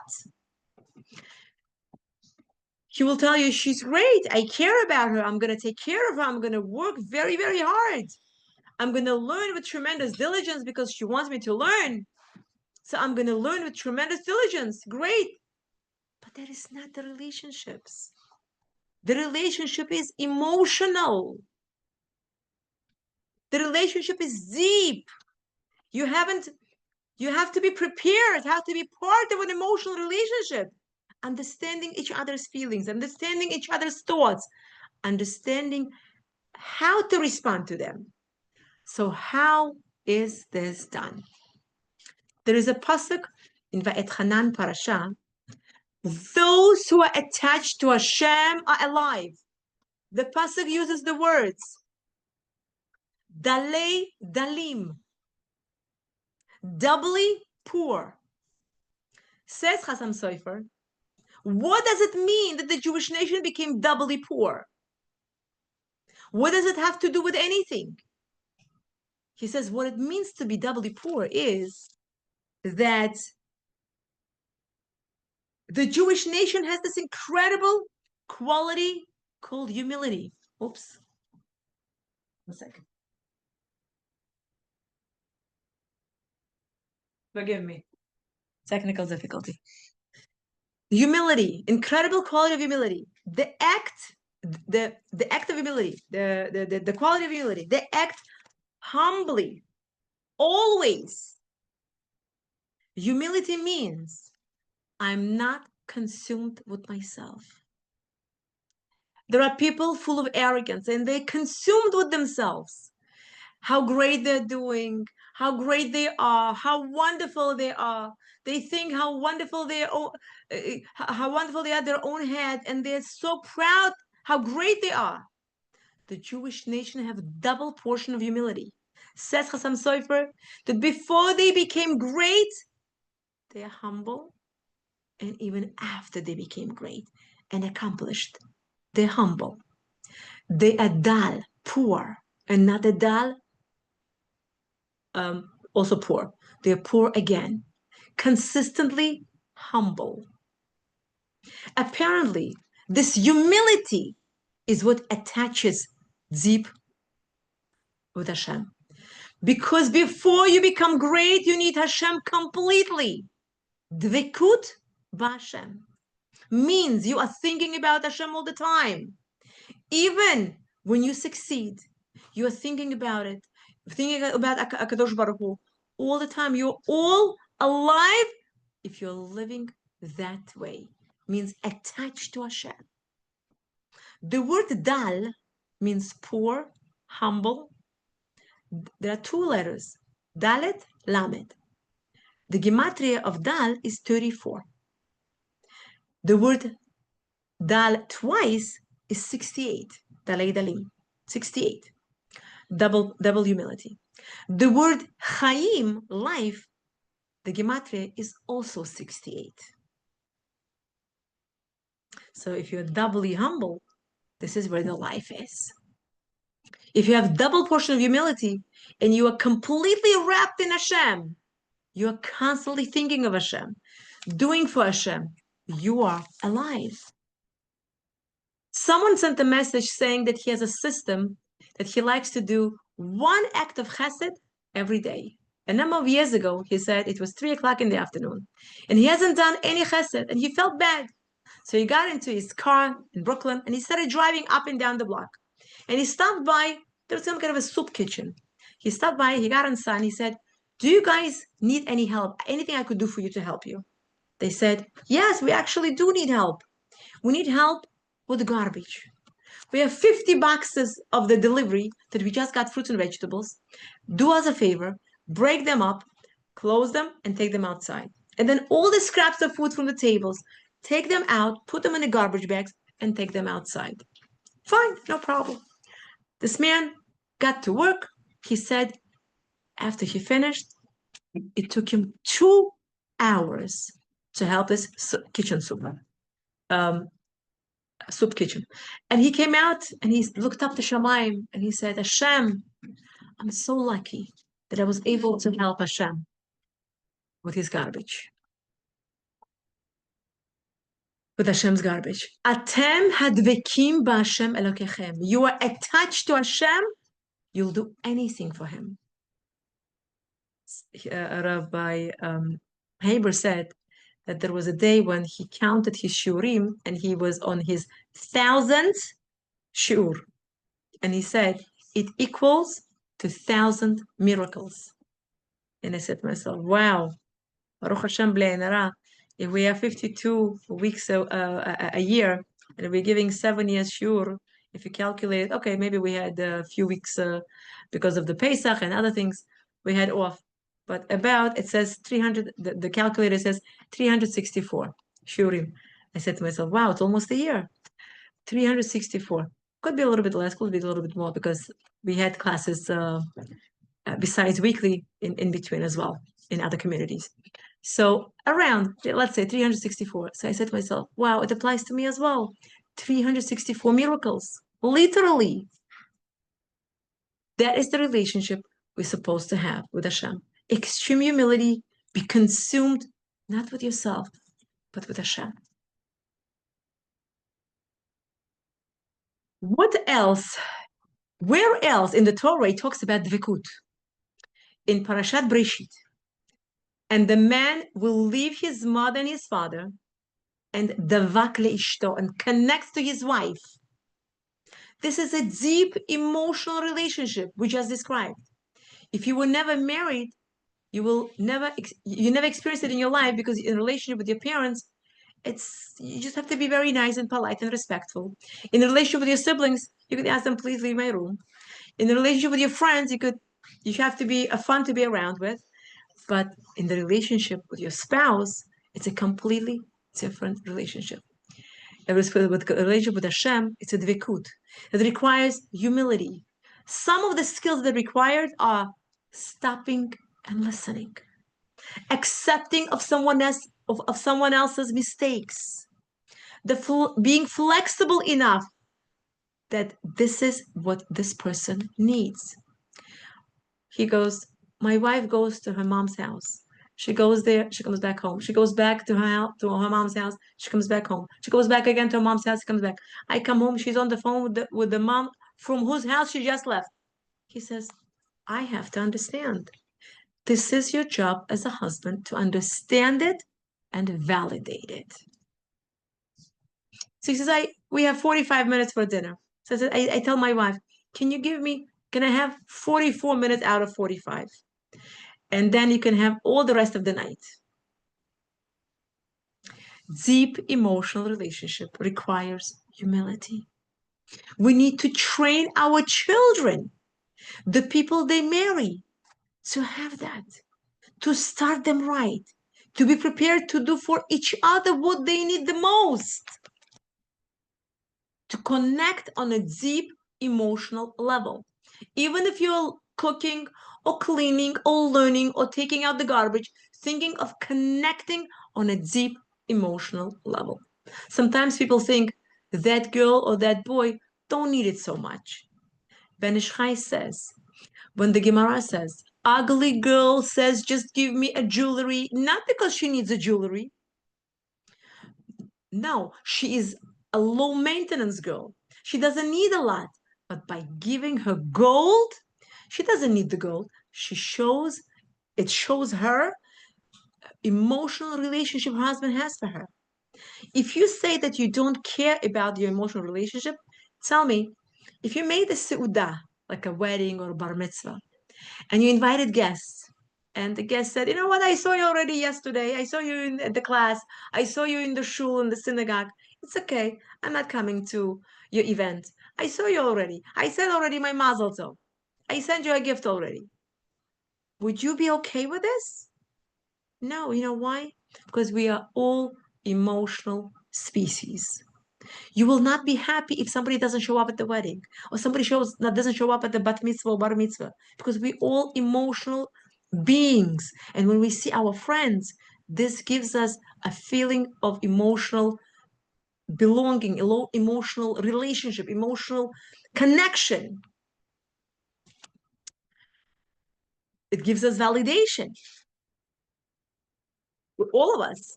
He will tell you, she's great. I care about her. I'm going to take care of her. I'm going to work very, very hard. I'm going to learn with tremendous diligence because she wants me to learn. So I'm going to learn with tremendous diligence. Great. But that is not the relationships. The relationship is emotional. The relationship is deep. You have to be prepared, have to be part of an emotional relationship. Understanding each other's feelings, understanding each other's thoughts, understanding how to respond to them. So how is this done? There is a pasuk in Va'et Hanan parasha. Those who are attached to Hashem are alive. The pasuk uses the words dalei dalim, doubly poor. Says Chasam Sofer, what does it mean that the Jewish nation became doubly poor? What does it have to do with anything? He says what it means to be doubly poor is that the Jewish nation has this incredible quality called humility. Oops. 1 second. Forgive me. Technical difficulty. Humility, incredible quality of humility. The act of humility, the quality of humility. They act humbly, always. Humility means I'm not consumed with myself. There are people full of arrogance and they're consumed with themselves. How great they're doing, how great they are, how wonderful they are. They think how wonderful they are, how wonderful they are their own head, and they're so proud how great they are. The Jewish nation have double portion of humility. Says Chasam Sofer that before they became great, they are humble, and even after they became great and accomplished, they're humble. They are dal, poor, and not a dal, also poor. They're poor again, consistently humble. Apparently, this humility is what attaches deep with Hashem. Because before you become great, you need Hashem completely. Dvekut b'Hashem means you are thinking about Hashem all the time. Even when you succeed, you are thinking about it, thinking about Akadosh Baruch Hu all the time. You're all alive if you're living that way. means attached to Hashem. The word dal means poor, humble. There are two letters, dalet, lamed. The gematria of dal is 34. The word dal twice is 68. Dalei dalim, 68. Double humility. The word chaim, life, the gematria is also 68. So if you're doubly humble, this is where the life is. If you have double portion of humility and you are completely wrapped in Hashem, you are constantly thinking of Hashem, doing for Hashem, you are alive. Someone sent a message saying that he has a system that he likes to do one act of chesed every day. A number of years ago, he said it was 3 o'clock in the afternoon, and he hasn't done any chesed, and he felt bad. So he got into his car in Brooklyn, and he started driving up and down the block. And he stopped by, there was some kind of a soup kitchen. He stopped by, he got inside, and he said, do you guys need any help? Anything I could do for you to help you? They said, yes, we actually do need help. We need help with the garbage. We have 50 boxes of the delivery that we just got, fruits and vegetables. Do us a favor, break them up, close them, and take them outside. And then all the scraps of food from the tables, take them out, put them in the garbage bags, and take them outside. Fine, no problem. This man got to work. He said after he finished, it took him 2 hours to help this kitchen soup kitchen. And he came out and he looked up to Shamayim and he said, Hashem, I'm so lucky that I was able to help Hashem with his garbage. With Hashem's garbage. Atem hadvekim ba'Hashem Elokechem. You are attached to Hashem, you'll do anything for him. Rabbi Haber said that there was a day when he counted his shurim and he was on his 1,000th shur. And he said, it equals to 1,000 miracles. And I said to myself, wow, Baruch Hashem b'lei nara. If we have 52 weeks a year, and we're giving 7 years shur, if you calculate, okay, maybe we had a few weeks because of the Pesach and other things we had off. But about, it says 300, the calculator says 364 shurim. I said to myself, wow, it's almost a year. 364. Could be a little bit less, could be a little bit more, because we had classes besides weekly in between as well in other communities. So around, let's say 364. So I said to myself, wow, it applies to me as well. 364 miracles, literally. That is the relationship we're supposed to have with Hashem. Extreme humility, be consumed, not with yourself, but with Hashem. What else? Where else in the Torah it talks about dvikut? In Parashat Breshit. And the man will leave his mother and his father and davak leishto, and connects to his wife. This is a deep emotional relationship we just described. If you were never married, you never experience it in your life, because in a relationship with your parents, you just have to be very nice and polite and respectful. In a relationship with your siblings, you could ask them, please leave my room. In a relationship with your friends, you have to be fun to be around with. But in the relationship with your spouse, it's a completely different relationship. With a relationship with Hashem, it's a dvikut. It requires humility. Some of the skills that are required are stopping and listening, accepting of someone else's mistakes, being flexible enough that this is what this person needs. He goes, my wife goes to her mom's house. She goes there, she comes back home. She goes back to her mom's house, she comes back home. She goes back again to her mom's house, she comes back. I come home, she's on the phone with the mom from whose house she just left. He says, I have to understand. This is your job as a husband, to understand it and validate it. So he says, we have 45 minutes for dinner. So I tell my wife, can I have 44 minutes out of 45? And then you can have all the rest of the night. Deep emotional relationship requires humility. We need to train our children, the people they marry, to have that, to start them right, to be prepared to do for each other what they need the most, to connect on a deep emotional level. Even if you're cooking or cleaning or learning or taking out the garbage, thinking of connecting on a deep emotional level. Sometimes people think that girl or that boy don't need it so much. Ben Ish Chai says, when the Gemara says, ugly girl says, just give me a jewelry, not because she needs a jewelry. No, she is a low maintenance girl. She doesn't need a lot. But by giving her gold, she doesn't need the gold. It shows her emotional relationship her husband has for her. If you say that you don't care about your emotional relationship, tell me, if you made a seudah, like a wedding or a bar mitzvah, and you invited guests, and the guest said, you know what, I saw you already yesterday. I saw you in the class. I saw you in the shul, in the synagogue. It's okay. I'm not coming to your event. I saw you already. I said already my mazel tov. I sent you a gift already. Would you be okay with this? No, you know why? Because we are all emotional species. You will not be happy if somebody doesn't show up at the wedding or somebody doesn't show up at the bat mitzvah or bar mitzvah because we all emotional beings. And when we see our friends, this gives us a feeling of emotional belonging, emotional relationship, emotional connection. It gives us validation with all of us.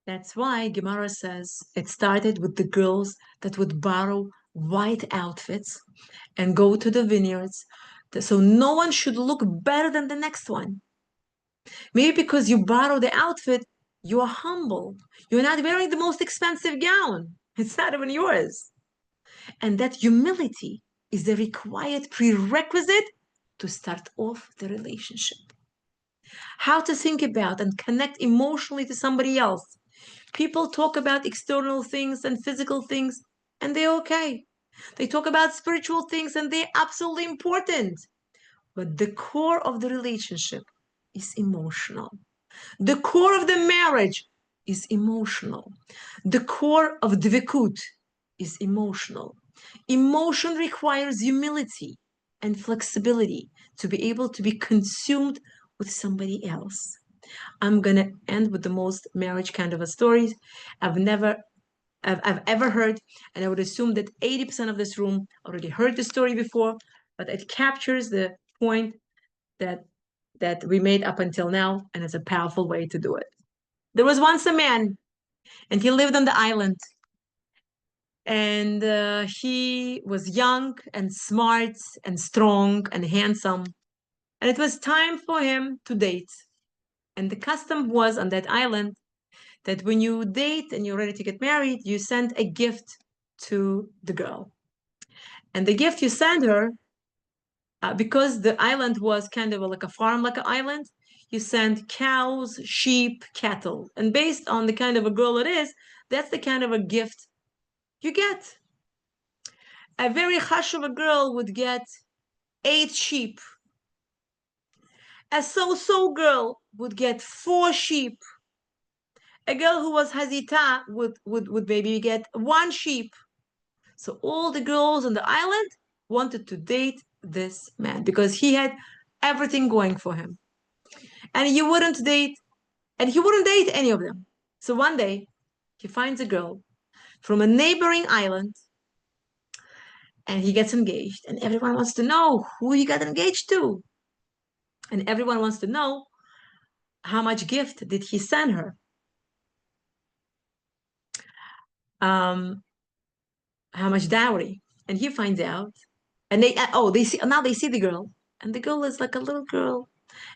That's why Gemara says it started with the girls that would borrow white outfits and go to the vineyards. So no one should look better than the next one. Maybe because you borrow the outfit, you are humble. You're not wearing the most expensive gown. It's not even yours. And that humility is the required prerequisite to start off the relationship. How to think about and connect emotionally to somebody else. People talk about external things and physical things, and they're okay. They talk about spiritual things, and they're absolutely important. But the core of the relationship is emotional. The core of the marriage is emotional. The core of dvikut is emotional. Emotion requires humility and flexibility to be able to be consumed with somebody else. I'm gonna end with the most marriage kind of a stories I've ever heard, and I would assume that 80% of this room already heard the story before, but it captures the point that we made up until now, and it's a powerful way to do it. There was once a man, and he lived on the island, and he was young and smart and strong and handsome, and it was time for him to date. And the custom was on that island that when you date and you're ready to get married, you send a gift to the girl. And the gift you send her, because the island was kind of like a farm, like an island, you send cows, sheep, cattle. And based on the kind of a girl it is, that's the kind of a gift you get. A very hush of a girl would get 8 sheep. A so-so girl would get 4 sheep. A girl who was hazita would maybe get 1 sheep. So all the girls on the island wanted to date this man because he had everything going for him. And he wouldn't date any of them. So one day he finds a girl from a neighboring island and he gets engaged. And everyone wants to know who he got engaged to. And everyone wants to know how much gift did he send her. How much dowry. And he finds out. And they see the girl. And the girl is like a little girl.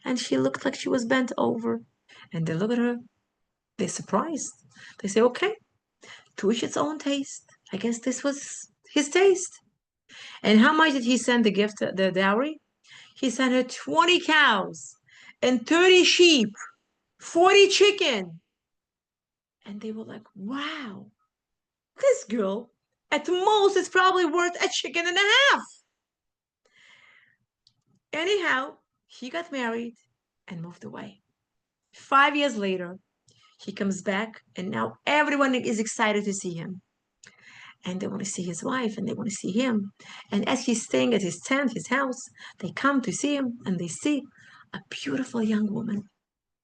And she looked like she was bent over. And they look at her. They're surprised. They say, okay, to each its own taste. I guess this was his taste. And how much did he send the gift, the dowry? He sent her 20 cows and 30 sheep, 40 chicken. And they were like, wow, this girl, at most, is probably worth a chicken and a half. Anyhow, he got married and moved away. 5 years later, he comes back, and now everyone is excited to see him. And they want to see his wife, and they want to see him. And as he's staying at his tent, his house, they come to see him, and they see a beautiful young woman,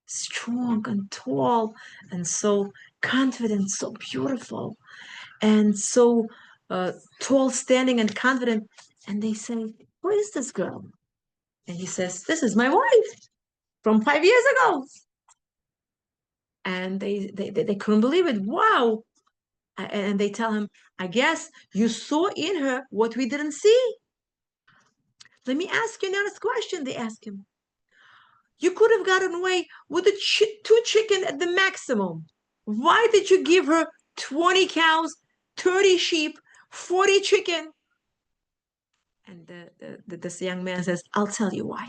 strong and tall, and so confident, so beautiful, and so tall, standing, and confident. And they say, "Who is this girl?" And he says, "This is my wife from 5 years ago." And they couldn't believe it. Wow. And they tell him, "I guess you saw in her what we didn't see." Let me ask you another question, they ask him. You could have gotten away with two chicken at the maximum. Why did you give her 20 cows, 30 sheep, 40 chicken? And this young man says, "I'll tell you why."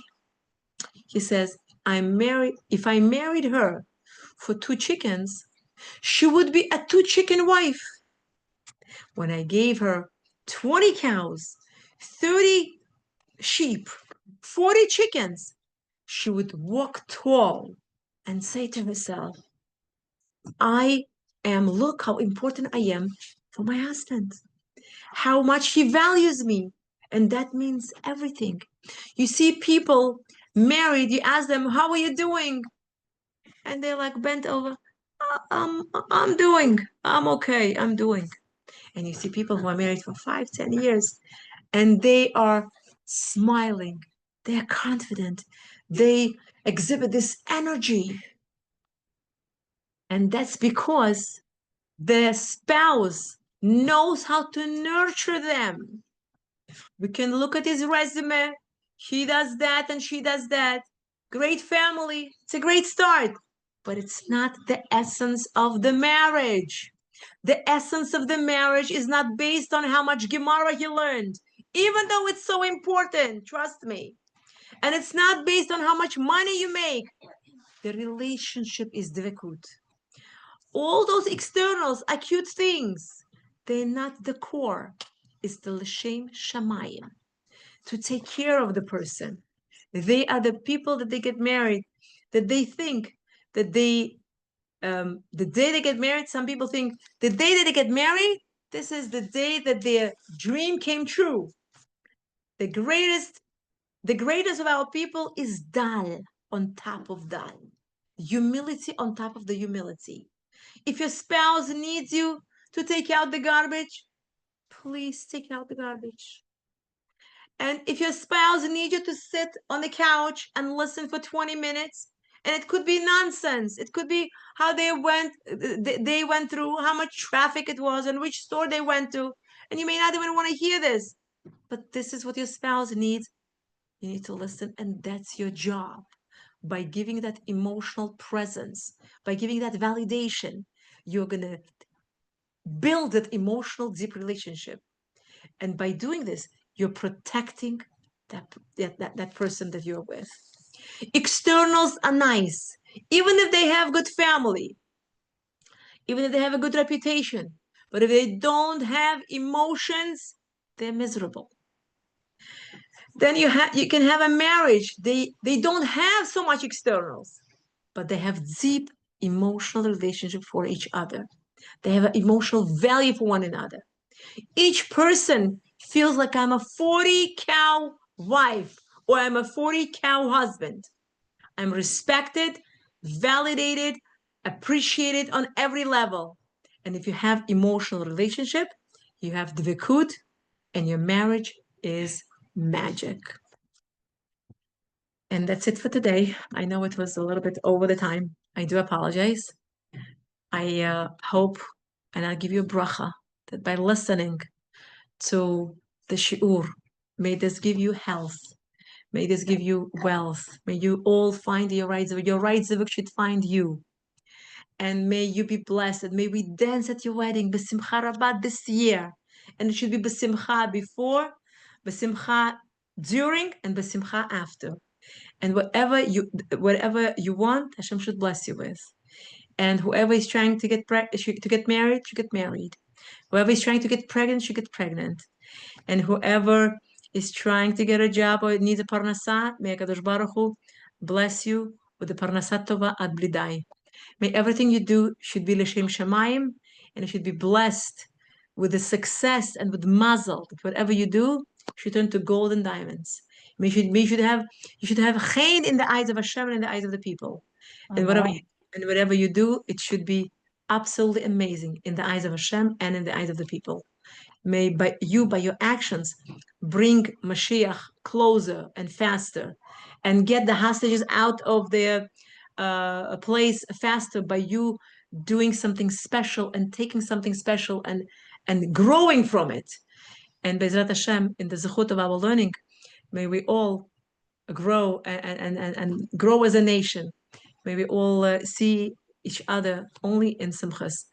He says, if I married her for two chickens, she would be a two chicken wife. When I gave her 20 cows, 30 sheep, 40 chickens, she would walk tall and say to herself, look how important I am for my husband, how much he values me. And that means everything. You see people married, you ask them, "How are you doing?" And they're like bent over, I'm okay, I'm doing. And you see people who are married for 5, 10 years, and they are smiling, they are confident, they exhibit this energy. And that's because the spouse knows how to nurture them. We can look at his resume. He does that and she does that. Great family. It's a great start. But it's not the essence of the marriage. The essence of the marriage is not based on how much Gemara he learned, even though it's so important, trust me. And it's not based on how much money you make. The relationship is dvekut. All those externals, acute things, they're not the core. It's the l'shem shamayim, to take care of the person. They are the people that they get married, that they think that the day they get married, some people think the day that they get married, this is the day that their dream came true. The greatest of our people is dal on top of dal. Humility on top of the humility. If your spouse needs you to take out the garbage, please take out the garbage. And if your spouse needs you to sit on the couch and listen for 20 minutes, and it could be nonsense, it could be how they went through, how much traffic it was, and which store they went to, and you may not even want to hear this, but this is what your spouse needs. You need to listen, and that's your job. By giving that emotional presence, by giving that validation, you're going to build that emotional deep relationship. And by doing this, you're protecting that person that you're with. Externals are nice, even if they have good family, even if they have a good reputation. But if they don't have emotions, they're miserable. Then you can have a marriage. They don't have so much externals, but they have deep emotional relationship for each other. They have an emotional value for one another. Each person feels like I'm a 40 cow wife or I'm a 40 cow husband. I'm respected, validated, appreciated on every level. And if you have emotional relationship, you have dvekut, and your marriage is magic. And that's it for today. I know it was a little bit over the time. I do apologize. I hope, and I'll give you a bracha, that by listening to the shiur, may this give you health. May this give you wealth. May you all find your right zivug. Your right zivug should find you. And may you be blessed. May we dance at your wedding, b'simcha rabbah, this year. And it should be b'simcha before, b'simcha during, and b'simcha after. And whatever you want, Hashem should bless you with. And whoever is trying to get married should get married. Whoever is trying to get pregnant should get pregnant. And whoever is trying to get a job or needs a parnasa, may HaKadosh Baruch Hu bless you with the parnasat tova ad blidai. May everything you do should be l'shem shamayim, and it should be blessed with the success and with mazel. That whatever you do should turn to gold and diamonds. You should have chen in the eyes of Hashem and in the eyes of the people. And whatever you do, it should be absolutely amazing in the eyes of Hashem and in the eyes of the people. May by your actions, bring Mashiach closer and faster, and get the hostages out of their place faster by you doing something special and taking something special and growing from it. And Bezrat Hashem, in the zechut of our learning, may we all grow and grow as a nation. May we all see each other only in simchas.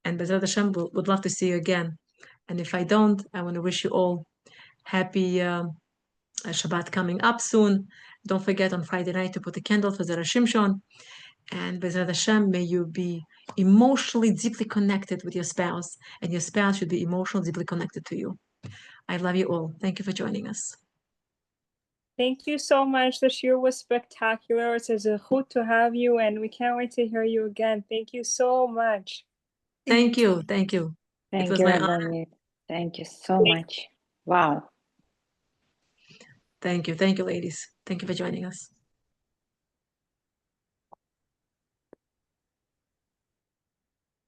And Bezrat Hashem would love to see you again. And if I don't, I want to wish you all happy Shabbat coming up soon. Don't forget on Friday night to put a candle for Zera Shimshon. And Bezrat Hashem, may you be emotionally deeply connected with your spouse, and your spouse should be emotionally deeply connected to you. I love you all. Thank you for joining us. Thank you so much. The shiur was spectacular. It's a zechut to have you, and we can't wait to hear you again. Thank you so much. Thank you. Thank you. Thank It was you, my honor. Rabbanit. Thank you so much. Wow. Thank you. Thank you, ladies. Thank you for joining us.